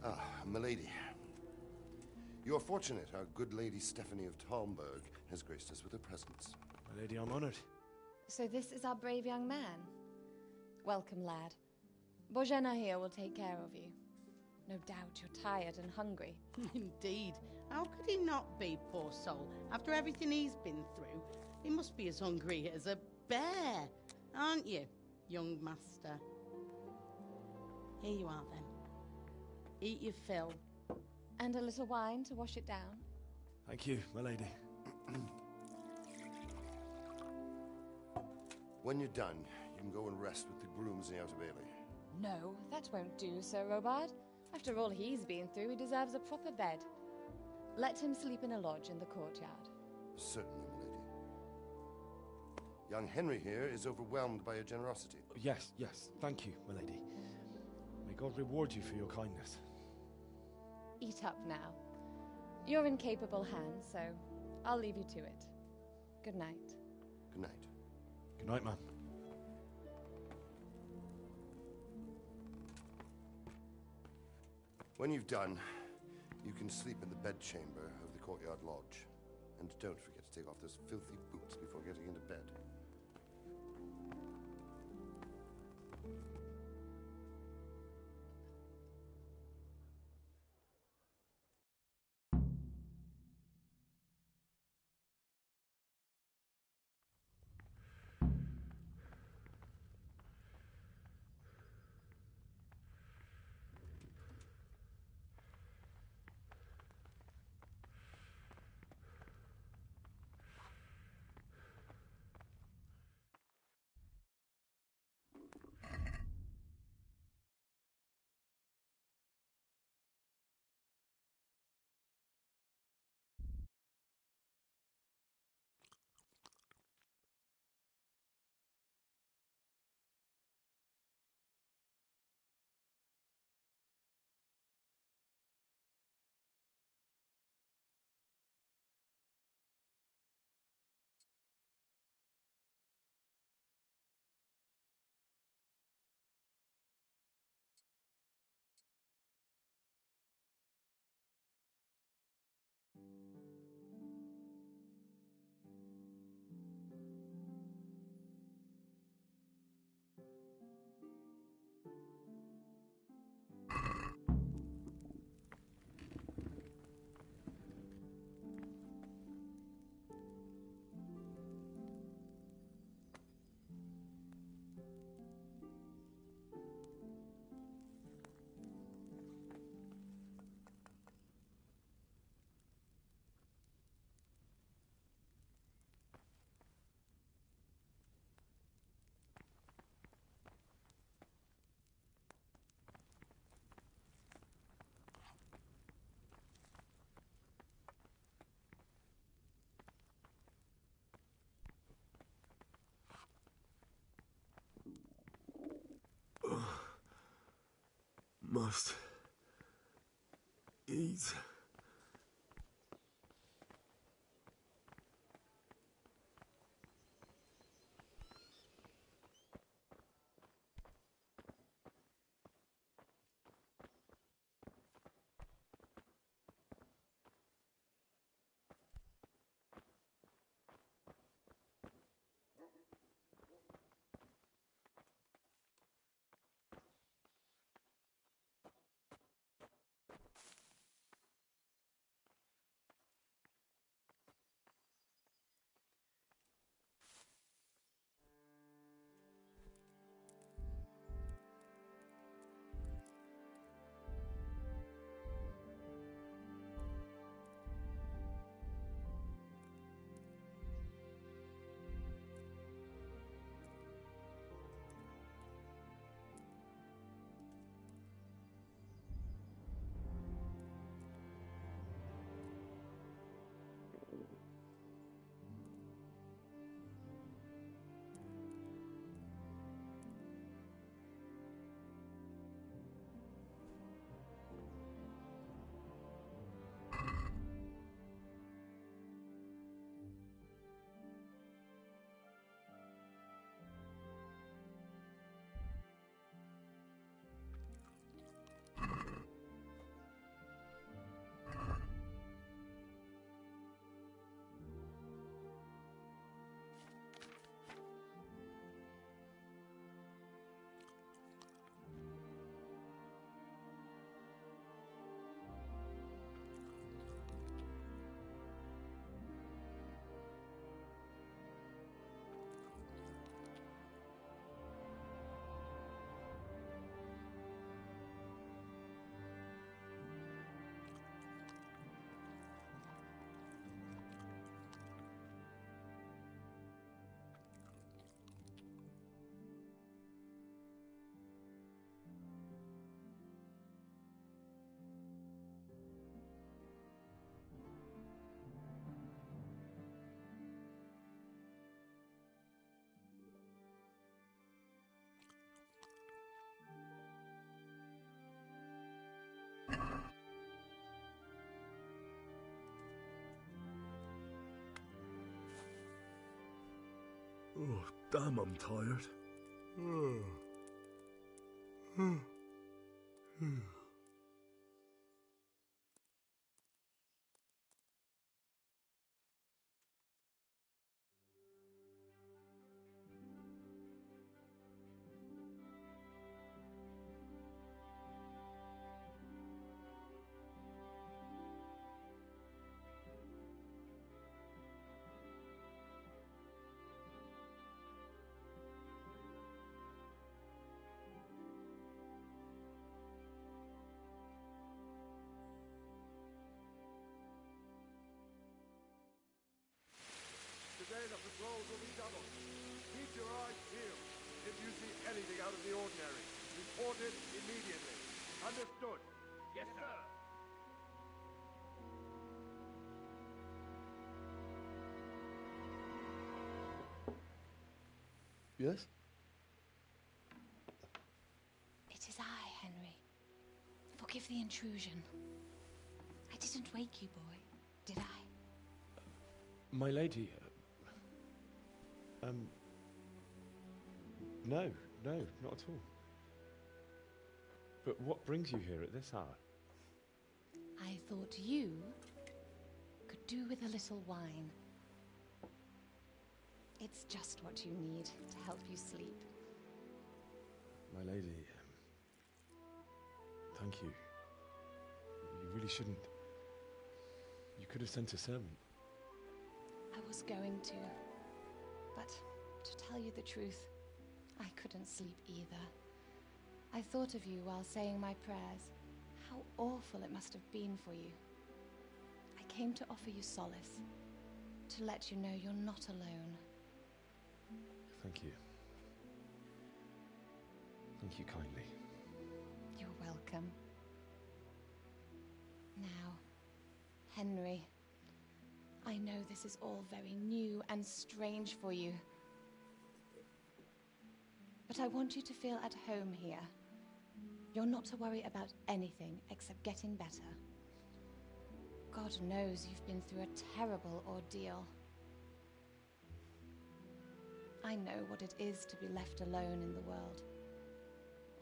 Ah, milady. You are fortunate our good lady Stephanie of Talmberg has graced us with her presence. My lady, I'm honored. So this is our brave young man. Welcome, lad. Bojena here will take care of you. No doubt you're tired and hungry. Indeed. How could he not be, poor soul? After everything he's been through, he must be as hungry as a bear, aren't you, young master? Here you are, then. Eat your fill. And a little wine to wash it down. Thank you, my lady. When you're done, you can go and rest with the grooms in the Outer Bailey. No, that won't do, Sir Robard. After all he's been through, he deserves a proper bed. Let him sleep in a lodge in the courtyard. Certainly, milady. Young Henry here is overwhelmed by your generosity. Yes, yes. Thank you, my lady. May God reward you for your kindness. Eat up now. You're in capable hands, so I'll leave you to it. Good night. Good night. Good night, ma'am. When you've done, you can sleep in the bedchamber of the courtyard lodge. And don't forget to take off those filthy boots before getting into bed. Must eat. Oh, damn, I'm tired. Today the patrols will be doubled. Keep your eyes peeled. If you see anything out of the ordinary, report it immediately. Understood? Yes, sir. Yes? It is I, Henry. Forgive the intrusion. I didn't wake you, boy, did I? My lady, no, not at all. But what brings you here at this hour? I thought you could do with a little wine. It's just what you need to help you sleep. My lady, thank you. You really shouldn't. You could have sent a servant. I was going to, but to tell you the truth, I couldn't sleep either. I thought of you while saying my prayers. How awful it must have been for you. I came to offer you solace, to let you know you're not alone. Thank you. Thank you kindly. You're welcome. Now, Henry, I know this is all very new and strange for you. But I want you to feel at home here. You're not to worry about anything except getting better. God knows you've been through a terrible ordeal. I know what it is to be left alone in the world,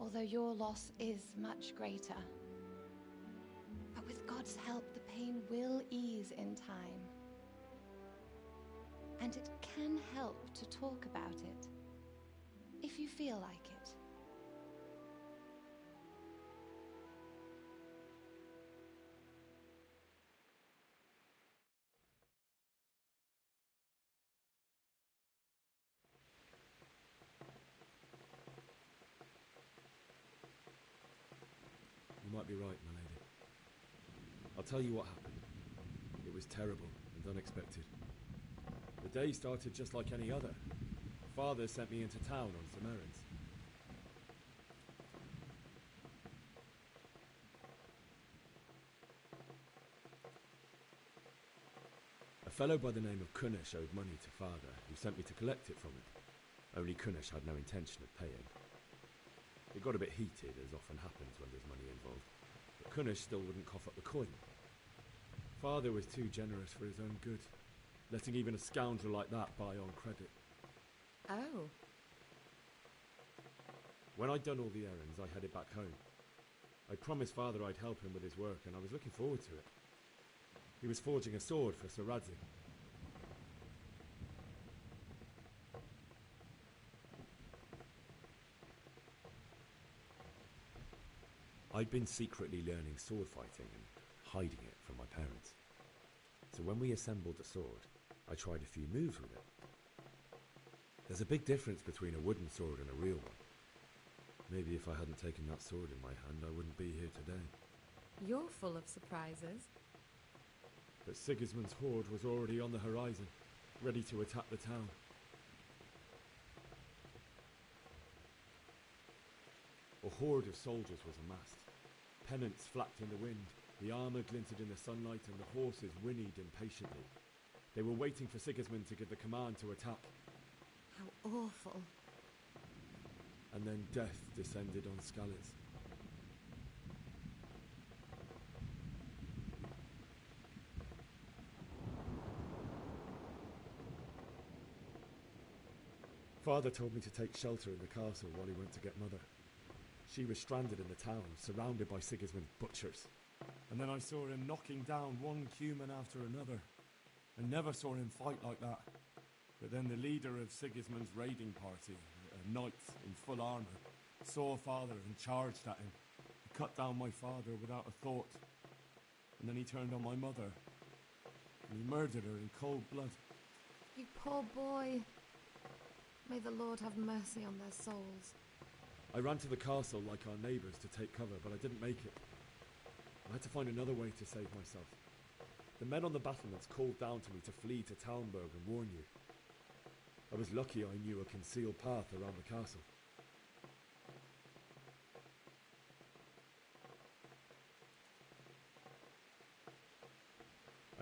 although your loss is much greater. But with God's help, the pain will ease in time. And it can help to talk about it, if you feel like it. You might be right, my lady. I'll tell you what happened. It was terrible and unexpected. The day started just like any other. Father sent me into town on some errands. A fellow by the name of Kunesh owed money to Father, who sent me to collect it from him. Only Kunesh had no intention of paying. It got a bit heated, as often happens when there's money involved, but Kunesh still wouldn't cough up the coin. Father was too generous for his own good, letting even a scoundrel like that buy on credit. Oh. When I'd done all the errands, I headed back home. I promised Father I'd help him with his work, and I was looking forward to it. He was forging a sword for Sir Radzig. I'd been secretly learning sword fighting and hiding it from my parents. So when we assembled the sword, I tried a few moves with it. There's a big difference between a wooden sword and a real one. Maybe if I hadn't taken that sword in my hand, I wouldn't be here today. You're full of surprises. But Sigismund's horde was already on the horizon, ready to attack the town. A horde of soldiers was amassed. Pennants flapped in the wind, the armour glinted in the sunlight, and the horses whinnied impatiently. They were waiting for Sigismund to give the command to attack. How awful. And then death descended on Skalitz. father told me to take shelter in the castle while he went to get Mother. She was stranded in the town, surrounded by Sigismund's butchers. And then I saw him knocking down one Cuman after another. I never saw him fight like that. But then the leader of Sigismund's raiding party, a knight in full armour, saw father and charged at him. He cut down my father without a thought. And then he turned on my mother. And he murdered her in cold blood. You poor boy. May the Lord have mercy on their souls. I ran to the castle like our neighbours to take cover, but I didn't make it. I had to find another way to save myself. The men on the battlements called down to me to flee to Talmberg and warn you. I was lucky I knew a concealed path around the castle.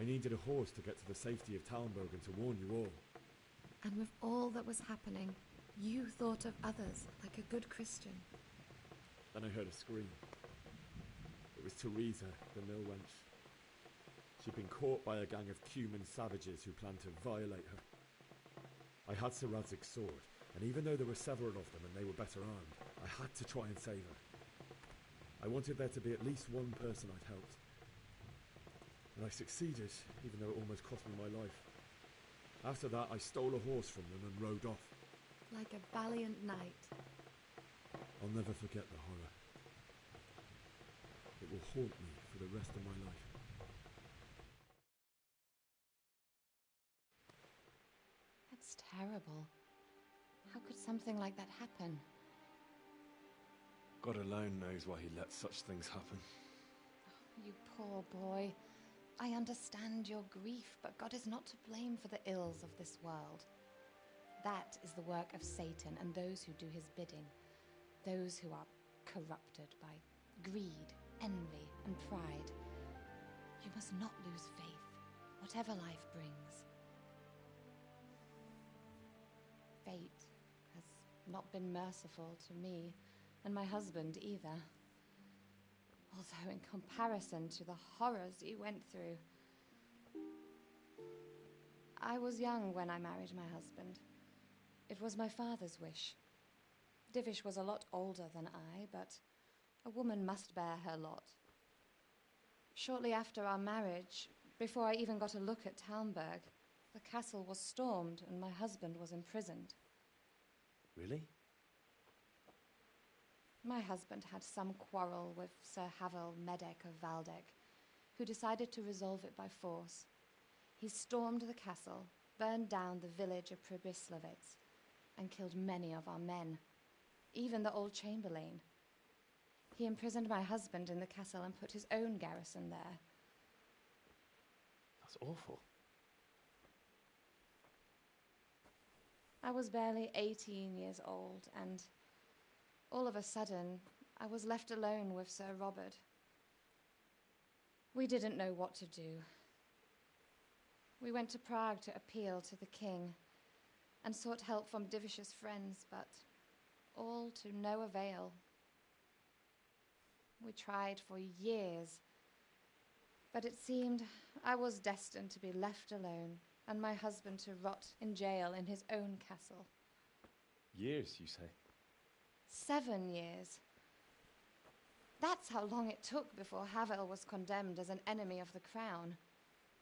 I needed a horse to get to the safety of Talmberg and to warn you all. And with all that was happening, you thought of others like a good Christian. Then I heard a scream. It was Teresa, the mill wench. She'd been caught by a gang of Cuman savages who planned to violate her. I had Sir Radzig's sword, and even though there were several of them and they were better armed, I had to try and save her. I wanted there to be at least one person I'd helped. And I succeeded, even though it almost cost me my life. After that, I stole a horse from them and rode off. Like a valiant knight. I'll never forget the horror. It will haunt me for the rest of my life. That's terrible. How could something like that happen? God alone knows why he let such things happen. You poor boy. I understand your grief, but God is not to blame for the ills of this world. That is the work of Satan and those who do his bidding. Those who are corrupted by greed, envy, and pride. You must not lose faith, whatever life brings. Fate has not been merciful to me, and my husband either. Although in comparison to the horrors you went through. I was young when I married my husband. It was my father's wish. Divish was a lot older than I, but a woman must bear her lot. Shortly after our marriage, before I even got a look at Talmberg, the castle was stormed and my husband was imprisoned. Really? My husband had some quarrel with Sir Havel Medek of Valdek, who decided to resolve it by force. He stormed the castle, burned down the village of Pribyslavitz, and killed many of our men, even the old chamberlain. He imprisoned my husband in the castle and put his own garrison there. That's awful. I was barely 18 years old, and all of a sudden, I was left alone with Sir Robert. We didn't know what to do. We went to Prague to appeal to the king and sought help from Divish's friends, but all to no avail. We tried for years, but it seemed I was destined to be left alone and my husband to rot in jail in his own castle. Years, you say? 7 years. That's how long it took before Havel was condemned as an enemy of the crown.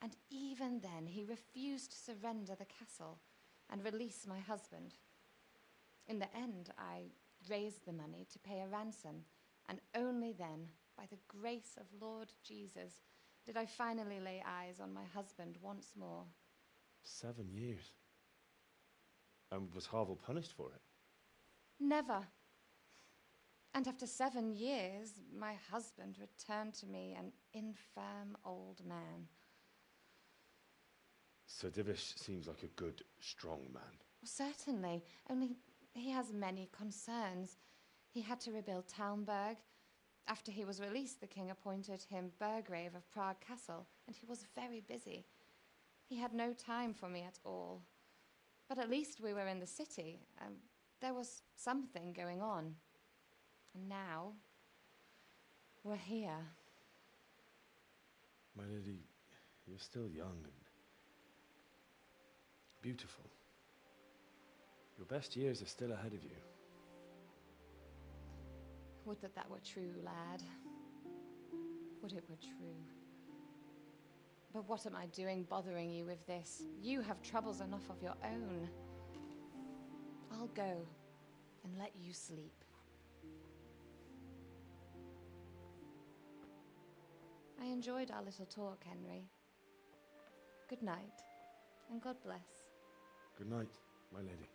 And even then, he refused to surrender the castle and release my husband. In the end, I raised the money to pay a ransom, and only then, by the grace of Lord Jesus, did I finally lay eyes on my husband once more. 7 years? And was Havel punished for it? Never. And after 7 years, my husband returned to me an infirm old man. Sir Divish seems like a good, strong man. Certainly, only he has many concerns. He had to rebuild Talmberg. After he was released, the king appointed him Burgrave of Prague Castle, and he was very busy. He had no time for me at all. But at least we were in the city, and there was something going on. And now, we're here. My lady, you're still young and beautiful. Your best years are still ahead of you. Would that that were true, lad. Would it were true. But what am I doing bothering you with this? You have troubles enough of your own. I'll go and let you sleep. I enjoyed our little talk, Henry. Good night, and God bless. Good night, my lady.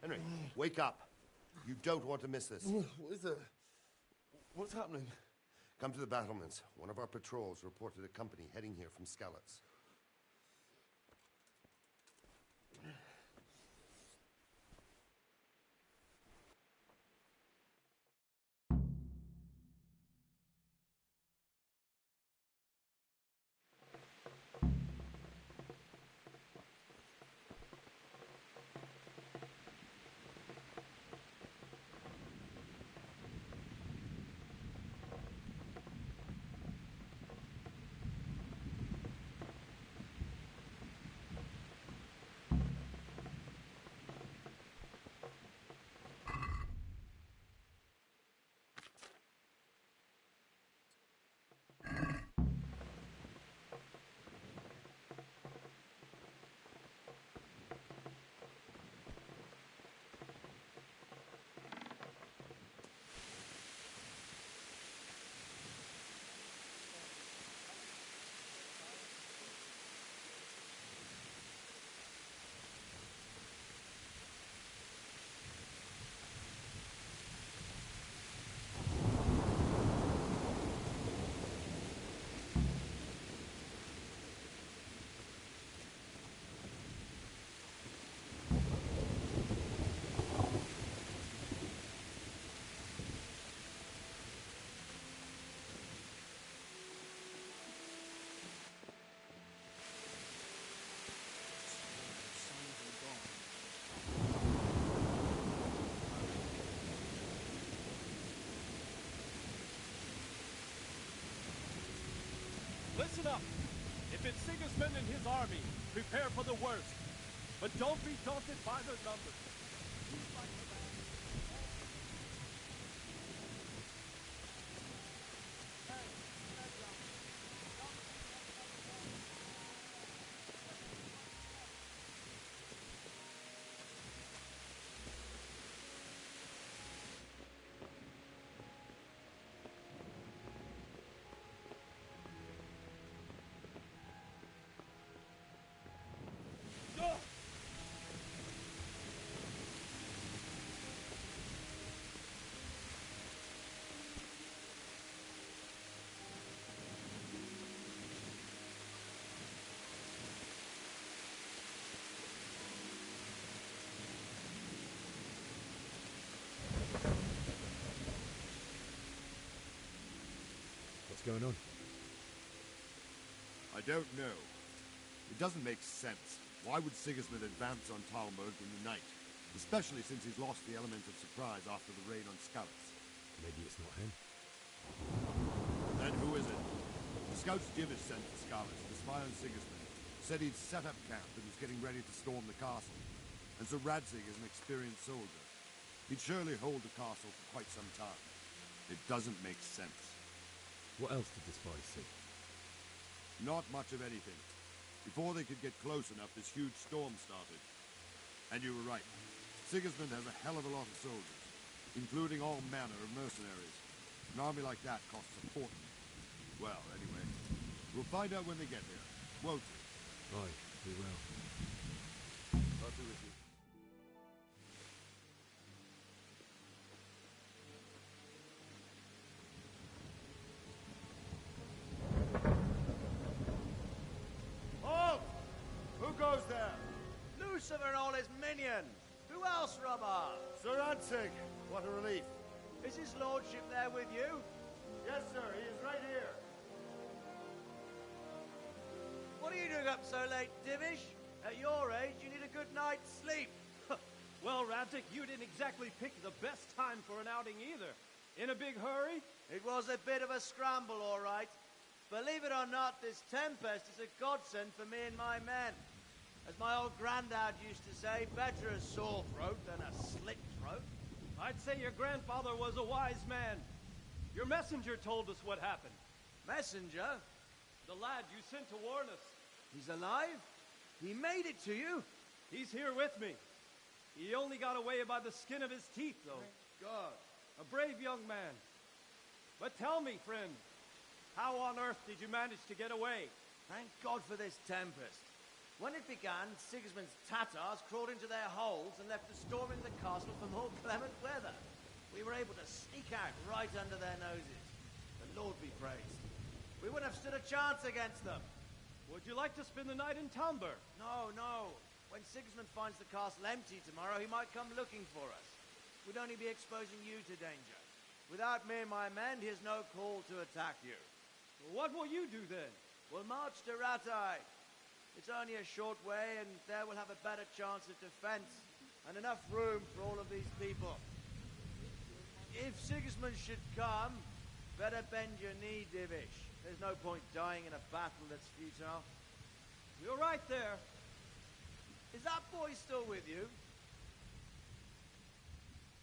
Henry, wake up. You don't want to miss this. What is it? What's happening? Come to the battlements. One of our patrols reported a company heading here from Skalitz. Listen up! If it's Sigismund and his army, prepare for the worst. But don't be daunted by their numbers. Going on? I don't know. It doesn't make sense. Why would Sigismund advance on Talmberg in the night? Especially since he's lost the element of surprise after the raid on Skalitz. Maybe it's not him. Then who is it? The scouts Jim is sent to Skalitz to spy on Sigismund. Said he'd set up camp and was getting ready to storm the castle. and Sir Radzig is an experienced soldier. He'd surely hold the castle for quite some time. It doesn't make sense. What else did the spies see? Not much of anything. Before they could get close enough, this huge storm started. And you were right. Sigismund has a hell of a lot of soldiers, including all manner of mercenaries. An army like that costs a fortune. Well, anyway, we'll find out when they get here, won't we? Aye, we will. I'll be with you. Halt! Who goes there? Lucifer and all his minions! Who else, Robert? Sir Radzig! What a relief. Is his lordship there with you? Yes, sir. He is right here. What are you doing up so late, Divish? At your age, you need a good night's sleep. Well, Radzig, you didn't exactly pick the best time for an outing either. In a big hurry? It was a bit of a scramble, all right. Believe it or not, this tempest is a godsend for me and my men. As my old granddad used to say, better a sore throat than a slit throat. I'd say your grandfather was a wise man. Your messenger told us what happened. Messenger? The lad you sent to warn us. He's alive? He made it to you? He's here with me. He only got away by the skin of his teeth, though. Thank God. A brave young man. But tell me, friend, how on earth did you manage to get away? Thank God for this tempest. When it began, Sigismund's Tatars crawled into their holes and left us storming the castle for more clement weather. We were able to sneak out right under their noses. The Lord be praised. We wouldn't have stood a chance against them. Would you like to spend the night in Talmberg? No, no. When Sigismund finds the castle empty tomorrow, he might come looking for us. We'd only be exposing you to danger. Without me and my men, he has no call to attack you. What will you do then? We'll march to Rattay. It's only a short way, and there we'll have a better chance of defense, and enough room for all of these people. If Sigismund should come, better bend your knee, Divish. There's no point dying in a battle that's futile. You're right there. Is that boy still with you?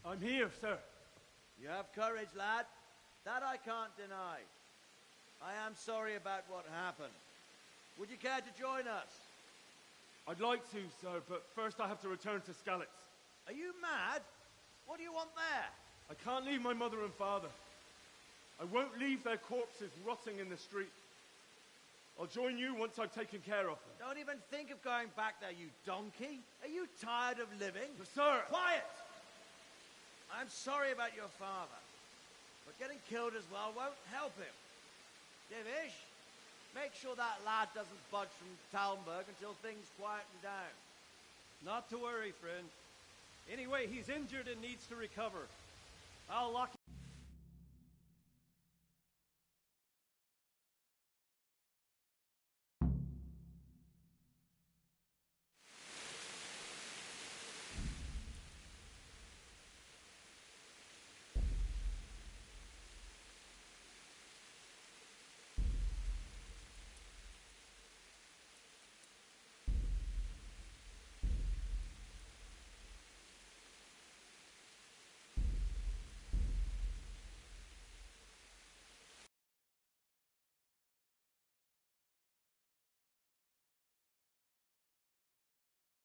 I'm here, sir. You have courage, lad. That I can't deny. I am sorry about what happened. Would you care to join us? I'd like to, sir, but first I have to return to Skalitz. Are you mad? What do you want there? I can't leave my mother and father. I won't leave their corpses rotting in the street. I'll join you once I've taken care of them. Don't even think of going back there, you donkey. Are you tired of living? But sir! Quiet! I'm sorry about your father, but getting killed as well won't help him. Divish, make sure that lad doesn't budge from Talmberg until things quieten down. Not to worry, friend. Anyway, he's injured and needs to recover. I'll lock